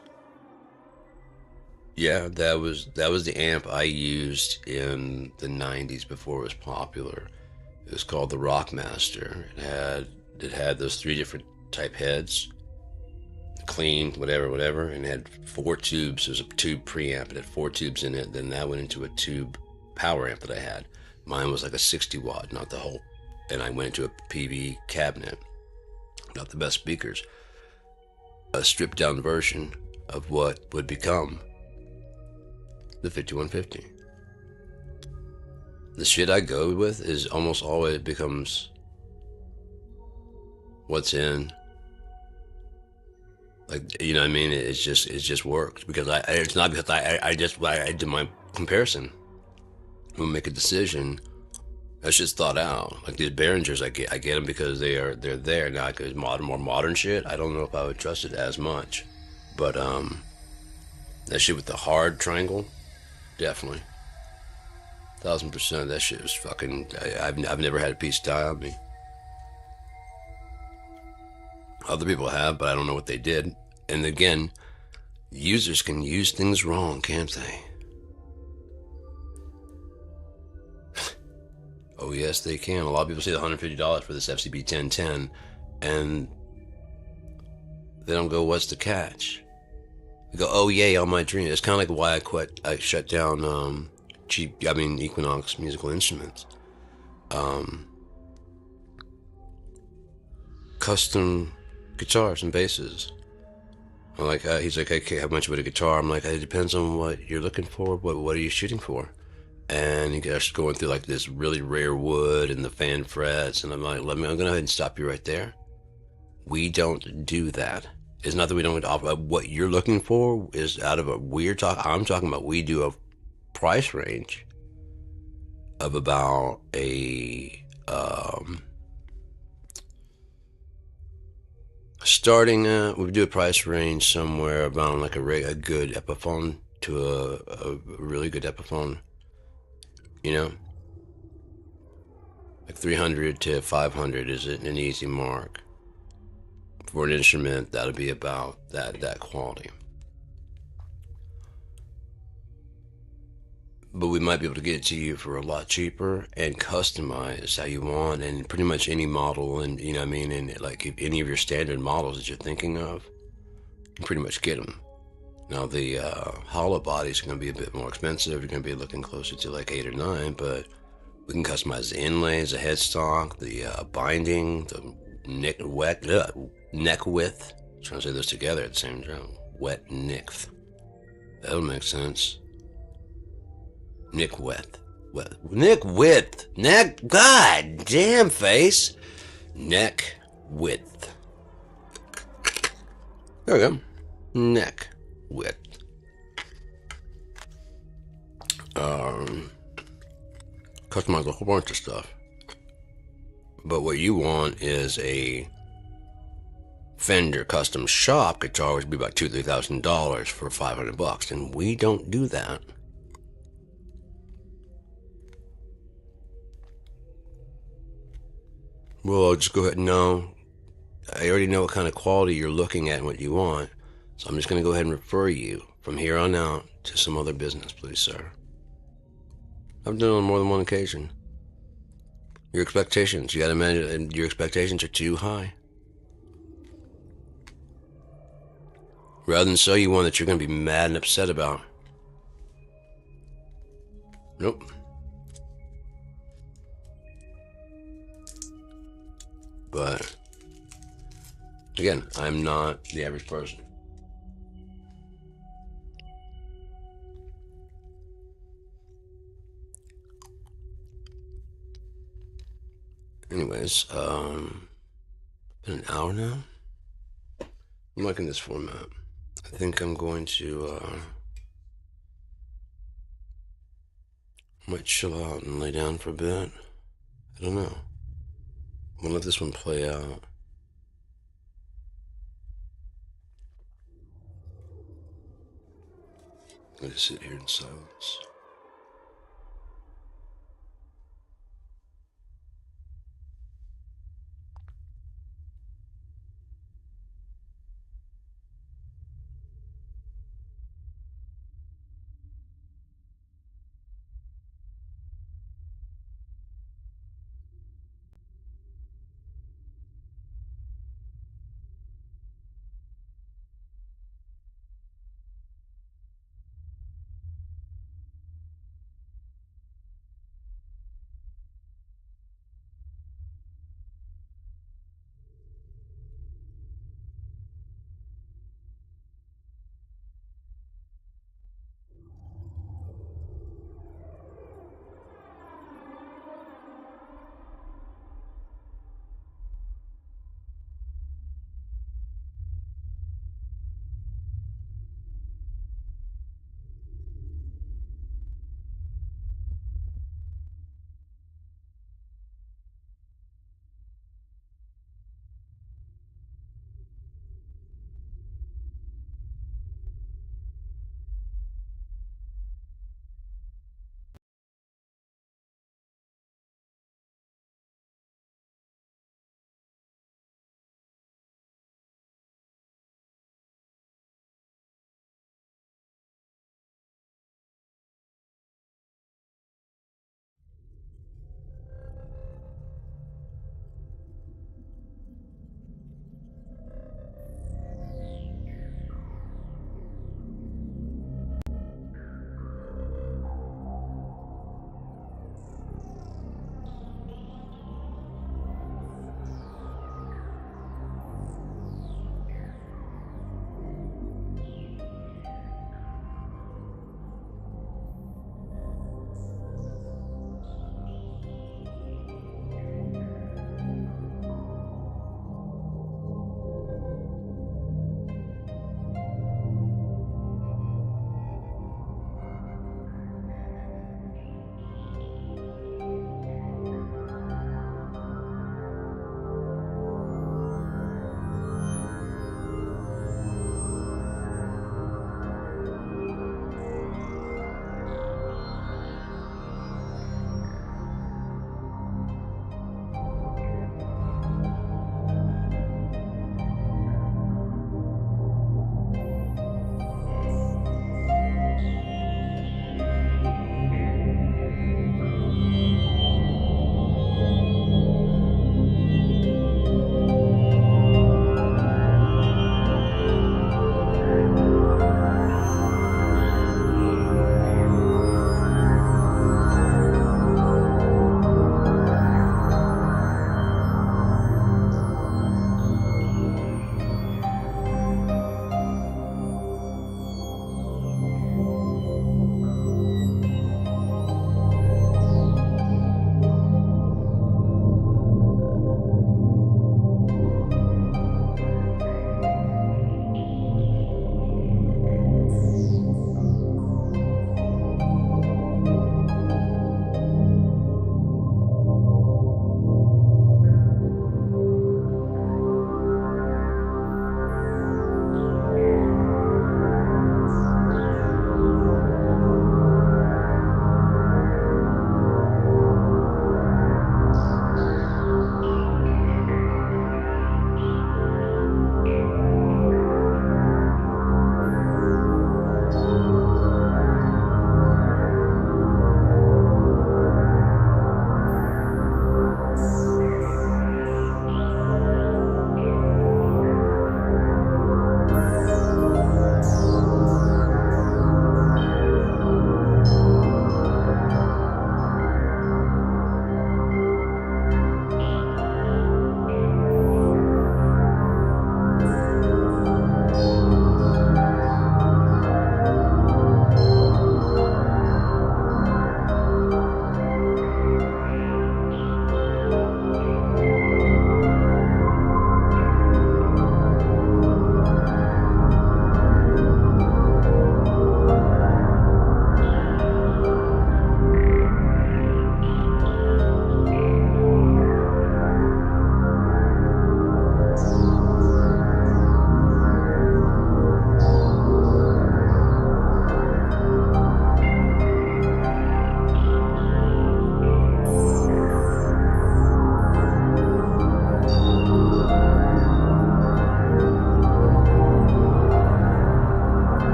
Yeah, that was the amp I used in the 90s before it was popular. It was called the Rockmaster. It had those 3 different type heads, clean, whatever, and it had 4 tubes. It was a tube preamp. It had 4 tubes in it. Then that went into a tube power amp that I had. Mine was like a 60 watt, not the whole. And I went into a PV cabinet, not the best speakers. A stripped down version of what would become the 5150. The shit I go with is almost always becomes what's in. Like, it just works because it's not because I did my comparison. When we make a decision, that's just thought out. Like these Behringers, I get them because they're there now. Because more modern shit, I don't know if I would trust it as much. But that shit with the hard triangle, definitely, 1000%. That shit was fucking. I've never had a piece die on me. Other people have, but I don't know what they did. And again, users can use things wrong, can't they? Oh yes, they can. A lot of people say $150 for this FCB 1010, and They don't go, what's the catch? They go, oh yay, all my dreams. It's kind of like why I shut down Equinox Musical Instruments. Custom guitars and basses. I'm like, he's like, okay, how much would a guitar? I'm like, it depends on what you're looking for. What are you shooting for? And he starts going through like this really rare wood and the fan frets, and I'm like, I'm gonna go ahead and stop you right there. We don't do that. It's not that we don't offer. What you're looking for is out of a weird talk. I'm talking about we do a price range of about a starting at, we do a price range somewhere about like a good Epiphone to a really good Epiphone, you know, like 300 to 500 is an easy mark for an instrument that'll be about that quality. But we might be able to get it to you for a lot cheaper and customize how you want, and pretty much any model, and you know what I mean, and like if any of your standard models that you're thinking of, you can pretty much get them. Now the hollow bodies are going to be a bit more expensive. You're going to be looking closer to like 8 or 9, but we can customize the inlays, the headstock, the binding, the neck width. I'm trying to say those together at the same time. Wet neck. That'll make sense. Neck width. Neck width. Neck. God damn face. Neck width. There we go. Neck width. Customize a whole bunch of stuff. But what you want is a Fender custom shop guitar, which would be about $2,000-3,000 for $500, and we don't do that. Well, I'll just go ahead. No, I already know what kind of quality you're looking at and what you want, so I'm just going to go ahead and refer you from here on out to some other business, please, sir. I've done it on more than one occasion. Your expectations, you got to imagine, your expectations are too high. Rather than sell you one that you're going to be mad and upset about. Nope. But again, I'm not the average person. Anyways, been an hour now. I'm liking this format. I think I'm going to might chill out and lay down for a bit. I don't know. I'm gonna let this one play out. I'm gonna sit here in silence.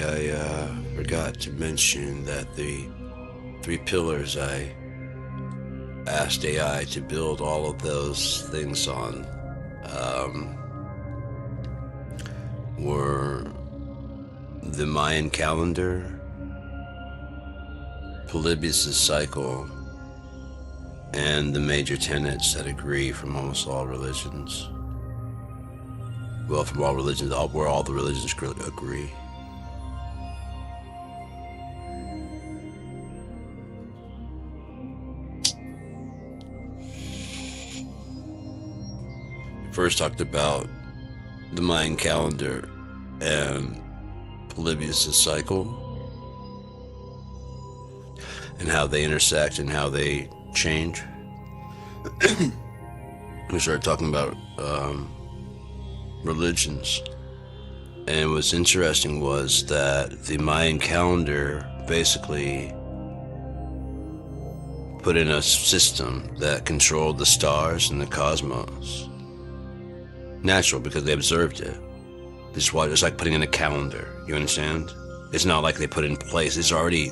I forgot to mention that the 3 pillars I asked AI to build all of those things on were the Mayan calendar, Polybius' cycle, and the major tenets that agree from almost all religions. Well, from all religions, where all the religions agree. First talked about the Mayan calendar and Polybius' cycle, and how they intersect and how they change. We started talking about religions, and what's interesting was that the Mayan calendar basically put in a system that controlled the stars and the cosmos. Natural, because they observed it. This is why it's like putting in a calendar. You understand? It's not like they put it in place. It's already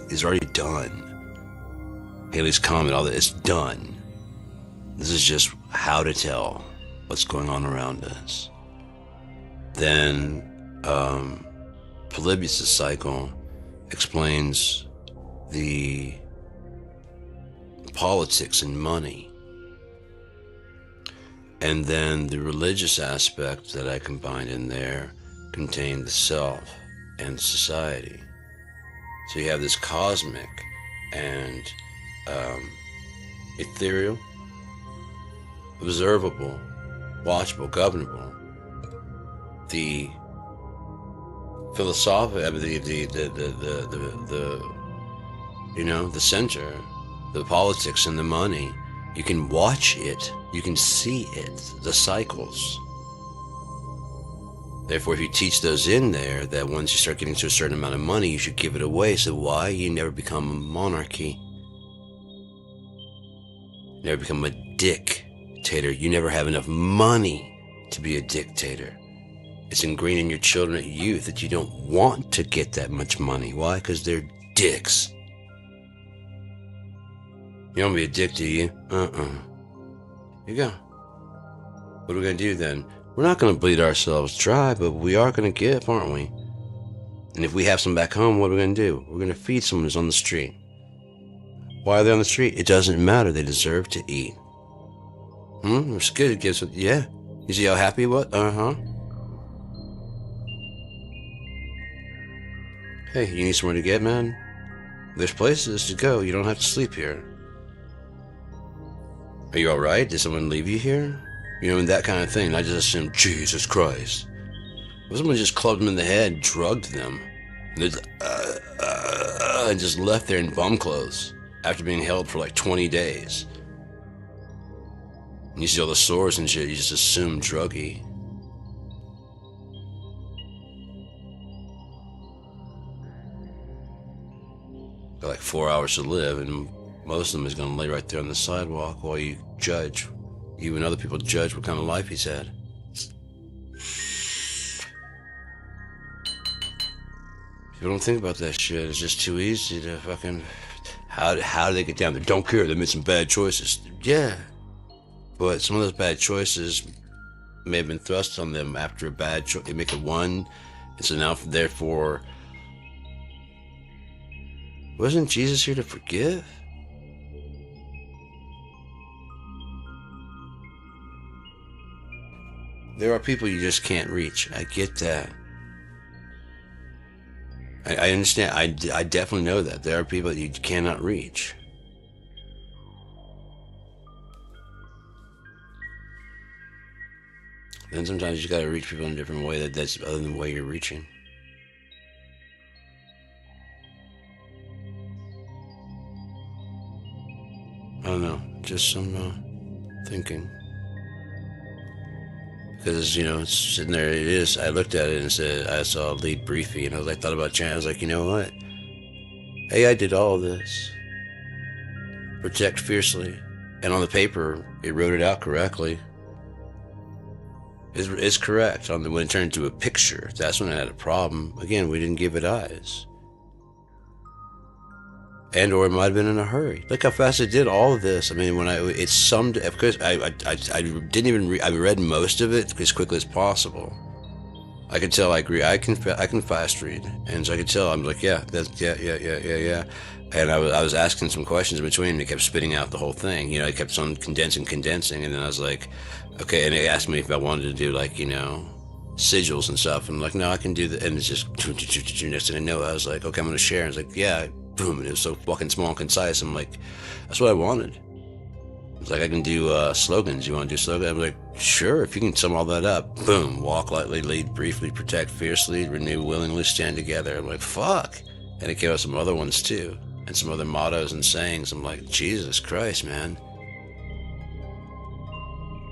done. Halley's Comet, all that, it's done. This is just how to tell what's going on around us. Then Polybius' cycle explains the politics and money. And then the religious aspect that I combined in there contained the self and society. So you have this cosmic and ethereal, observable, watchable, governable. The philosophic, the center, the politics and the money. You can watch it, you can see it, the cycles. Therefore, if you teach those in there, that once you start getting to a certain amount of money, you should give it away. So why? You never become a monarchy. You never become a dictator. You never have enough money to be a dictator. It's ingrained in your children at youth that you don't want to get that much money. Why? Because they're dicks. You don't be a dick, do you? Here you go. What are we going to do then? We're not going to bleed ourselves dry, but we are going to give, aren't we? And if we have some back home, what are we going to do? We're going to feed someone who's on the street. Why are they on the street? It doesn't matter. They deserve to eat. It's good. It gives, yeah. You see how happy he was? Hey, you need somewhere to get, man? There's places to go. You don't have to sleep here. Are you alright? Did someone leave you here? You know, and that kind of thing. I just assumed, Jesus Christ. What if someone just clubbed them in the head, drugged them, and just left there in bum clothes after being held for like 20 days? And you see all the sores and shit, you just assume druggy. Got like 4 hours to live, and most of them is going to lay right there on the sidewalk while you judge. You and other people judge what kind of life he's had. People don't think about that shit. It's just too easy to fucking... How do they get down there? Don't care. They made some bad choices. Yeah. But some of those bad choices may have been thrust on them after a bad choice. They make it one. And so now, therefore... Wasn't Jesus here to forgive? There are people you just can't reach. I get that. I understand. I definitely know that. There are people that you cannot reach. Then sometimes you gotta reach people in a different way that's other than the way you're reaching. I don't know. Just some thinking. Because, it's sitting there, it is. I looked at it and said, I saw lead briefing, and I thought about Chan. I was like, you know what? AI did all of this. Protect fiercely. And on the paper, it wrote it out correctly. is correct. When it turned into a picture, that's when I had a problem. Again, we didn't give it eyes. And or it might have been in a hurry. Look how fast I did all of this. I mean, when it summed, of course, I didn't even I read most of it as quickly as possible. I could tell I agree. I can fast read, and so I could tell. I'm like, yeah, that's yeah. And I was asking some questions in between, and he kept spitting out the whole thing. He kept on condensing, and then I was like, okay. And he asked me if I wanted to do like sigils and stuff. And I'm like, no, I can do that. And it's just next thing I know, I was like, okay, I'm gonna share. And I was like, yeah. Boom, and it was so fucking small and concise. I'm like, that's what I wanted. It's like, I can do slogans. You want to do slogans? I'm like, sure, if you can sum all that up. Boom, walk lightly, lead briefly, protect fiercely, renew willingly, stand together. I'm like, fuck. And it came out some other ones too, and some other mottos and sayings. I'm like, Jesus Christ, man.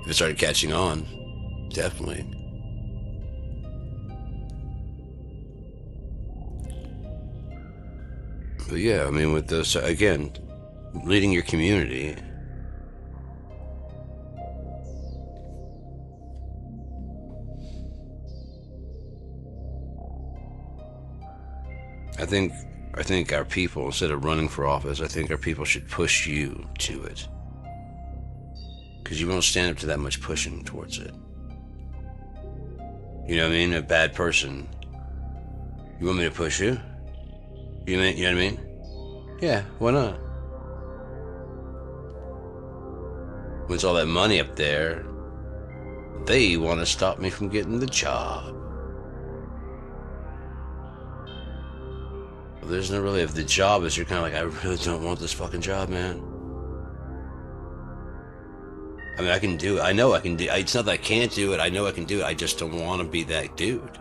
If it started catching on, definitely. But yeah, I mean, with those, again, leading your community. I think our people, instead of running for office, I think our people should push you to it. Because you won't stand up to that much pushing towards it. You know what I mean? A bad person. You want me to push you? You know what I mean? Yeah, why not? When it's all that money up there, they want to stop me from getting the job. Well, there's no really, if the job is, you're kind of like, I really don't want this fucking job, man. I mean, I can do it. I know I can do it. It's not that I can't do it. I know I can do it. I just don't want to be that dude.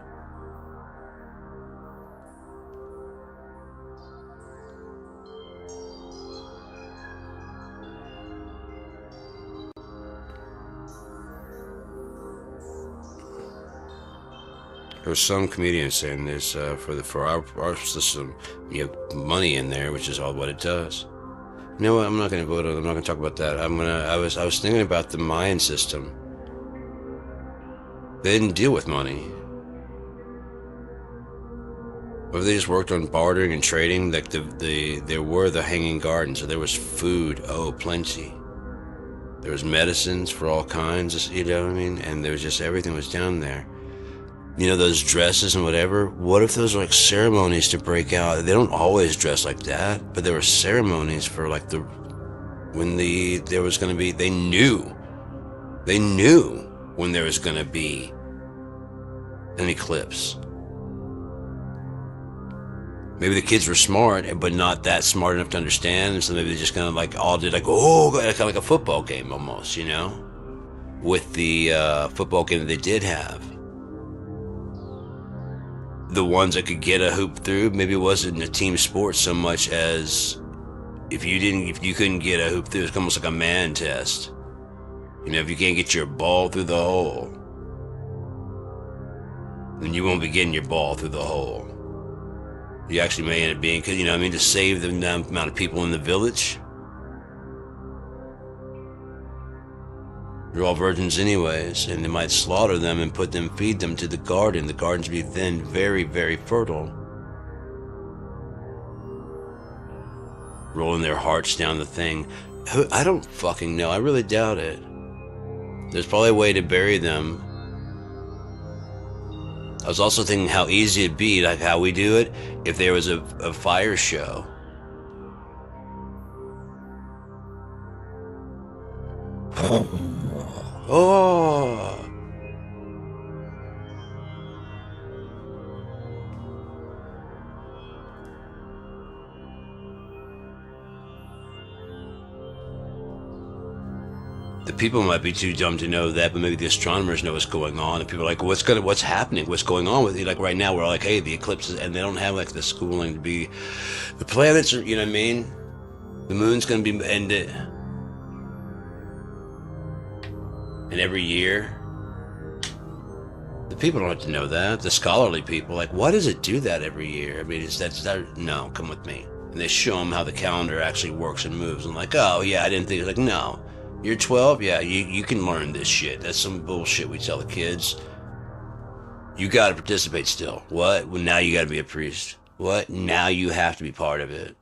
There was some comedian saying this, for our system, you have money in there, which is all what it does. You know what? I'm not going to vote on it. I'm not going to talk about that. I was thinking about the Mayan system. They didn't deal with money. Or they just worked on bartering and trading. Like there were the hanging gardens, so there was food, plenty. There was medicines for all kinds, you know what I mean? And there was just, everything was down there. Those dresses and whatever, what if those were like ceremonies to break out? They don't always dress like that, but there were ceremonies for like there was going to be, they knew when there was going to be an eclipse. Maybe the kids were smart, but not that smart enough to understand, and so maybe they just kind of like all did like, kind of like a football game almost, with the football game that they did have. The ones that could get a hoop through, maybe it wasn't a team sport so much as if you couldn't get a hoop through, it's almost like a man test. If you can't get your ball through the hole, then you won't be getting your ball through the hole. You actually may end up being, to save the amount of people in the village. They're all virgins anyways, and they might slaughter them and feed them to the garden. The gardens would be then very, very fertile. Rolling their hearts down the thing. I don't fucking know. I really doubt it. There's probably a way to bury them. I was also thinking how easy it'd be, like how we do it, if there was a fire show. Oh. The people might be too dumb to know that, but maybe the astronomers know what's going on, and people are like, what's happening? What's going on with you? Like right now, we're all like, hey, the eclipses, and they don't have like the schooling to be, the planets are, you know what I mean? The moon's gonna be ended. And every year, the people don't have to know that. The scholarly people, like, why does it do that every year? I mean, no, come with me. And they show them how the calendar actually works and moves. And like, oh yeah, I didn't think, it's like, no. You're 12? Yeah, you can learn this shit. That's some bullshit we tell the kids. You gotta participate still. What? Well, now you gotta be a priest. What? Now you have to be part of it.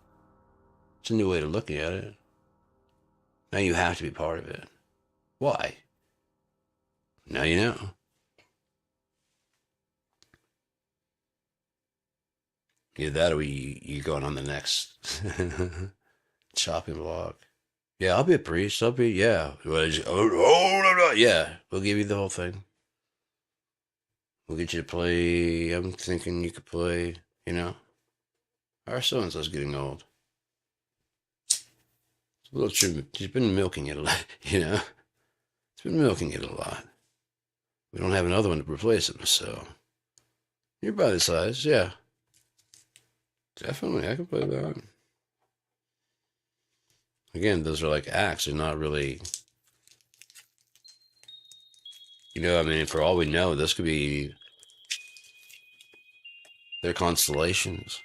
It's a new way of looking at it. Now you have to be part of it. Why? Now you know. Either that or you going on the next chopping block. Yeah, I'll be a priest. I'll be, yeah. Yeah, we'll give you the whole thing. We'll get you to play. I'm thinking you could play, you know. Our so and so's getting old. It's a little true. She's been milking it a lot, you know. It's been milking it a lot. We don't have another one to replace him, so. You're about his size, yeah. Definitely, I can play that. Again, those are like acts. They're not really. You know, I mean, for all we know, this could be their constellations.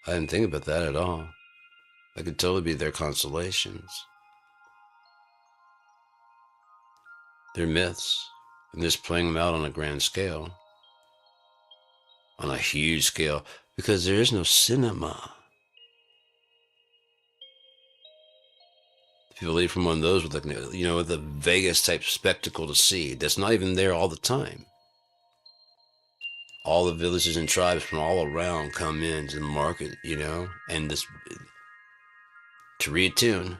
I didn't think about that at all. That could totally be their constellations. They're myths. And just playing them out on a grand scale. On a huge scale. Because there is no cinema. People leave from one of those with, like, you know, with a Vegas type spectacle to see. That's not even there all the time. All the villages and tribes from all around come in to the market, you know, and this to reattune.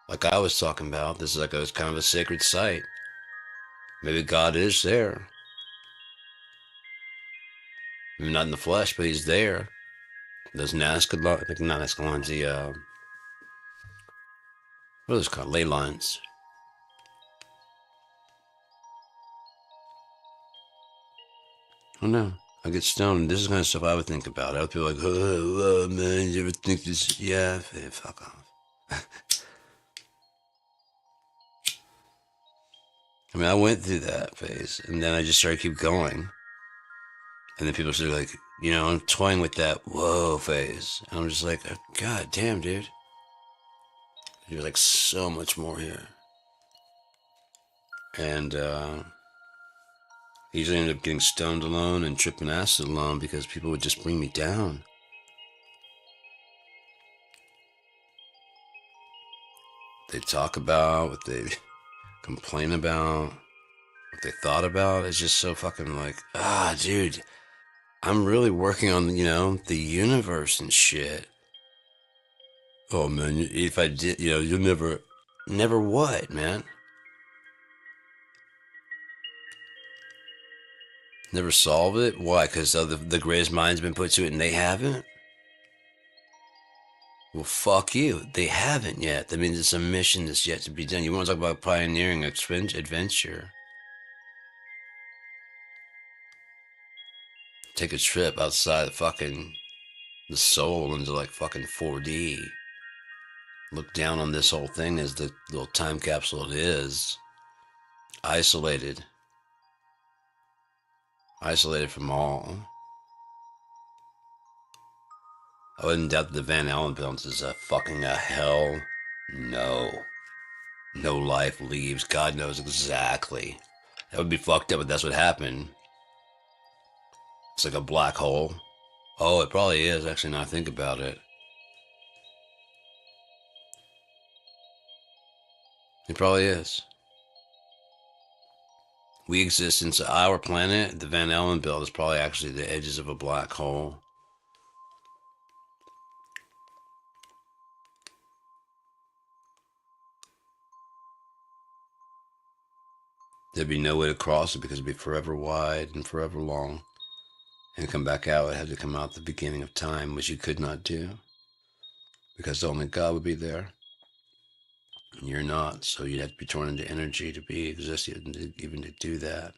Like I was talking about, this is like it's kind of a sacred site. Maybe God is there. Maybe not in the flesh, but he's there. Those Nazca, like not Nazca lines, the what are those called? Ley lines. Oh no. I get stoned. This is the kind of stuff I would think about. I would be like, oh, man, you ever think this? Yeah, fuck off. I mean, I went through that phase, and then I just started keep going. And then people started like, you know, I'm toying with that whoa phase. And I'm just like, God damn, dude. There's like so much more here. And usually ended up getting stoned alone and tripping acid alone because people would just bring me down. They talk about what they complain about, what they thought about. It's just so fucking like, dude, I'm really working on, you know, the universe and shit. Oh man, if I did, you know, you'll never what, man? Never solve it? Why? Because the greatest mind's been put to it and they haven't? Well, fuck you. They haven't yet. That means it's a mission that's yet to be done. You want to talk about pioneering adventure? Take a trip outside the fucking the soul into like fucking 4D. Look down on this whole thing as the little time capsule it is. Isolated. Isolated from all. I wouldn't doubt that the Van Allen films is a fucking a hell no. No life leaves. God knows exactly. That would be fucked up, but that's what happened. It's like a black hole. Oh, it probably is, actually, now I think about it. It probably is. We exist inside our planet. The Van Allen belt is probably actually the edges of a black hole. There'd be no way to cross it because it'd be forever wide and forever long. And come back out, it had to come out at the beginning of time, which you could not do. Because only God would be there. And you're not, so you'd have to be torn into energy to be existed, even to do that.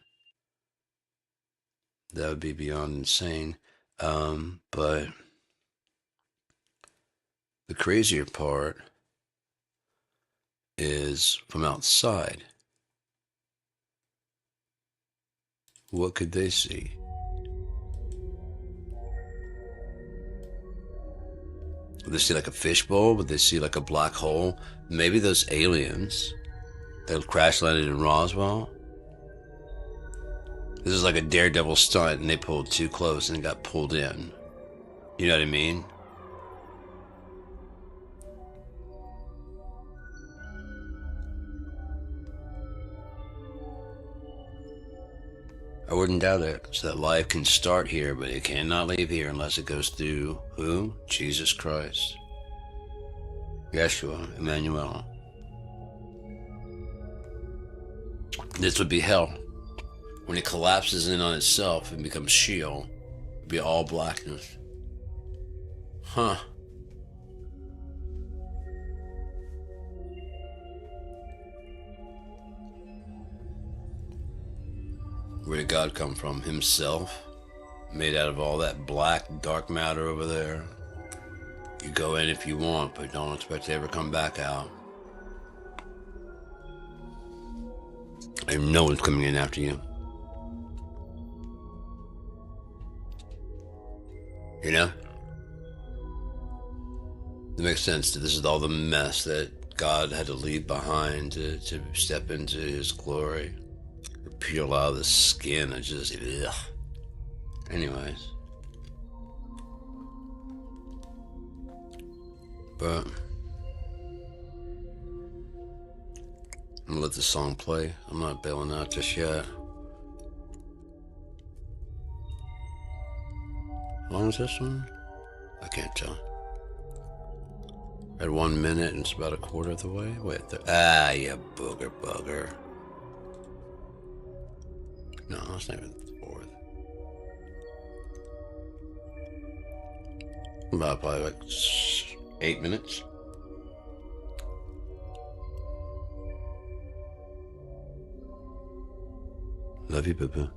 That would be beyond insane. But the crazier part is from outside. What could they see? They see like a fishbowl, but they see like a black hole. Maybe those aliens that crash landed in Roswell. This is like a daredevil stunt, and they pulled too close and got pulled in. You know what I mean? I wouldn't doubt it. So that life can start here, but it cannot leave here unless it goes through who? Jesus Christ. Yeshua, Emmanuel. This would be hell. When it collapses in on itself and becomes Sheol, it'd be all blackness. Huh. Where did God come from? Himself? Made out of all that black, dark matter over there. You go in if you want, but don't expect to ever come back out. And no one's coming in after you. You know? It makes sense that this is all the mess that God had to leave behind to step into His glory. Peel out of the skin and just, ugh. Anyways. But I'm gonna let the song play. I'm not bailing out just yet. How long is this one? I can't tell. At 1 minute and it's about a quarter of the way. Wait, you bugger. No, it's not even the fourth. About probably like 8 minutes. Love you, Papa.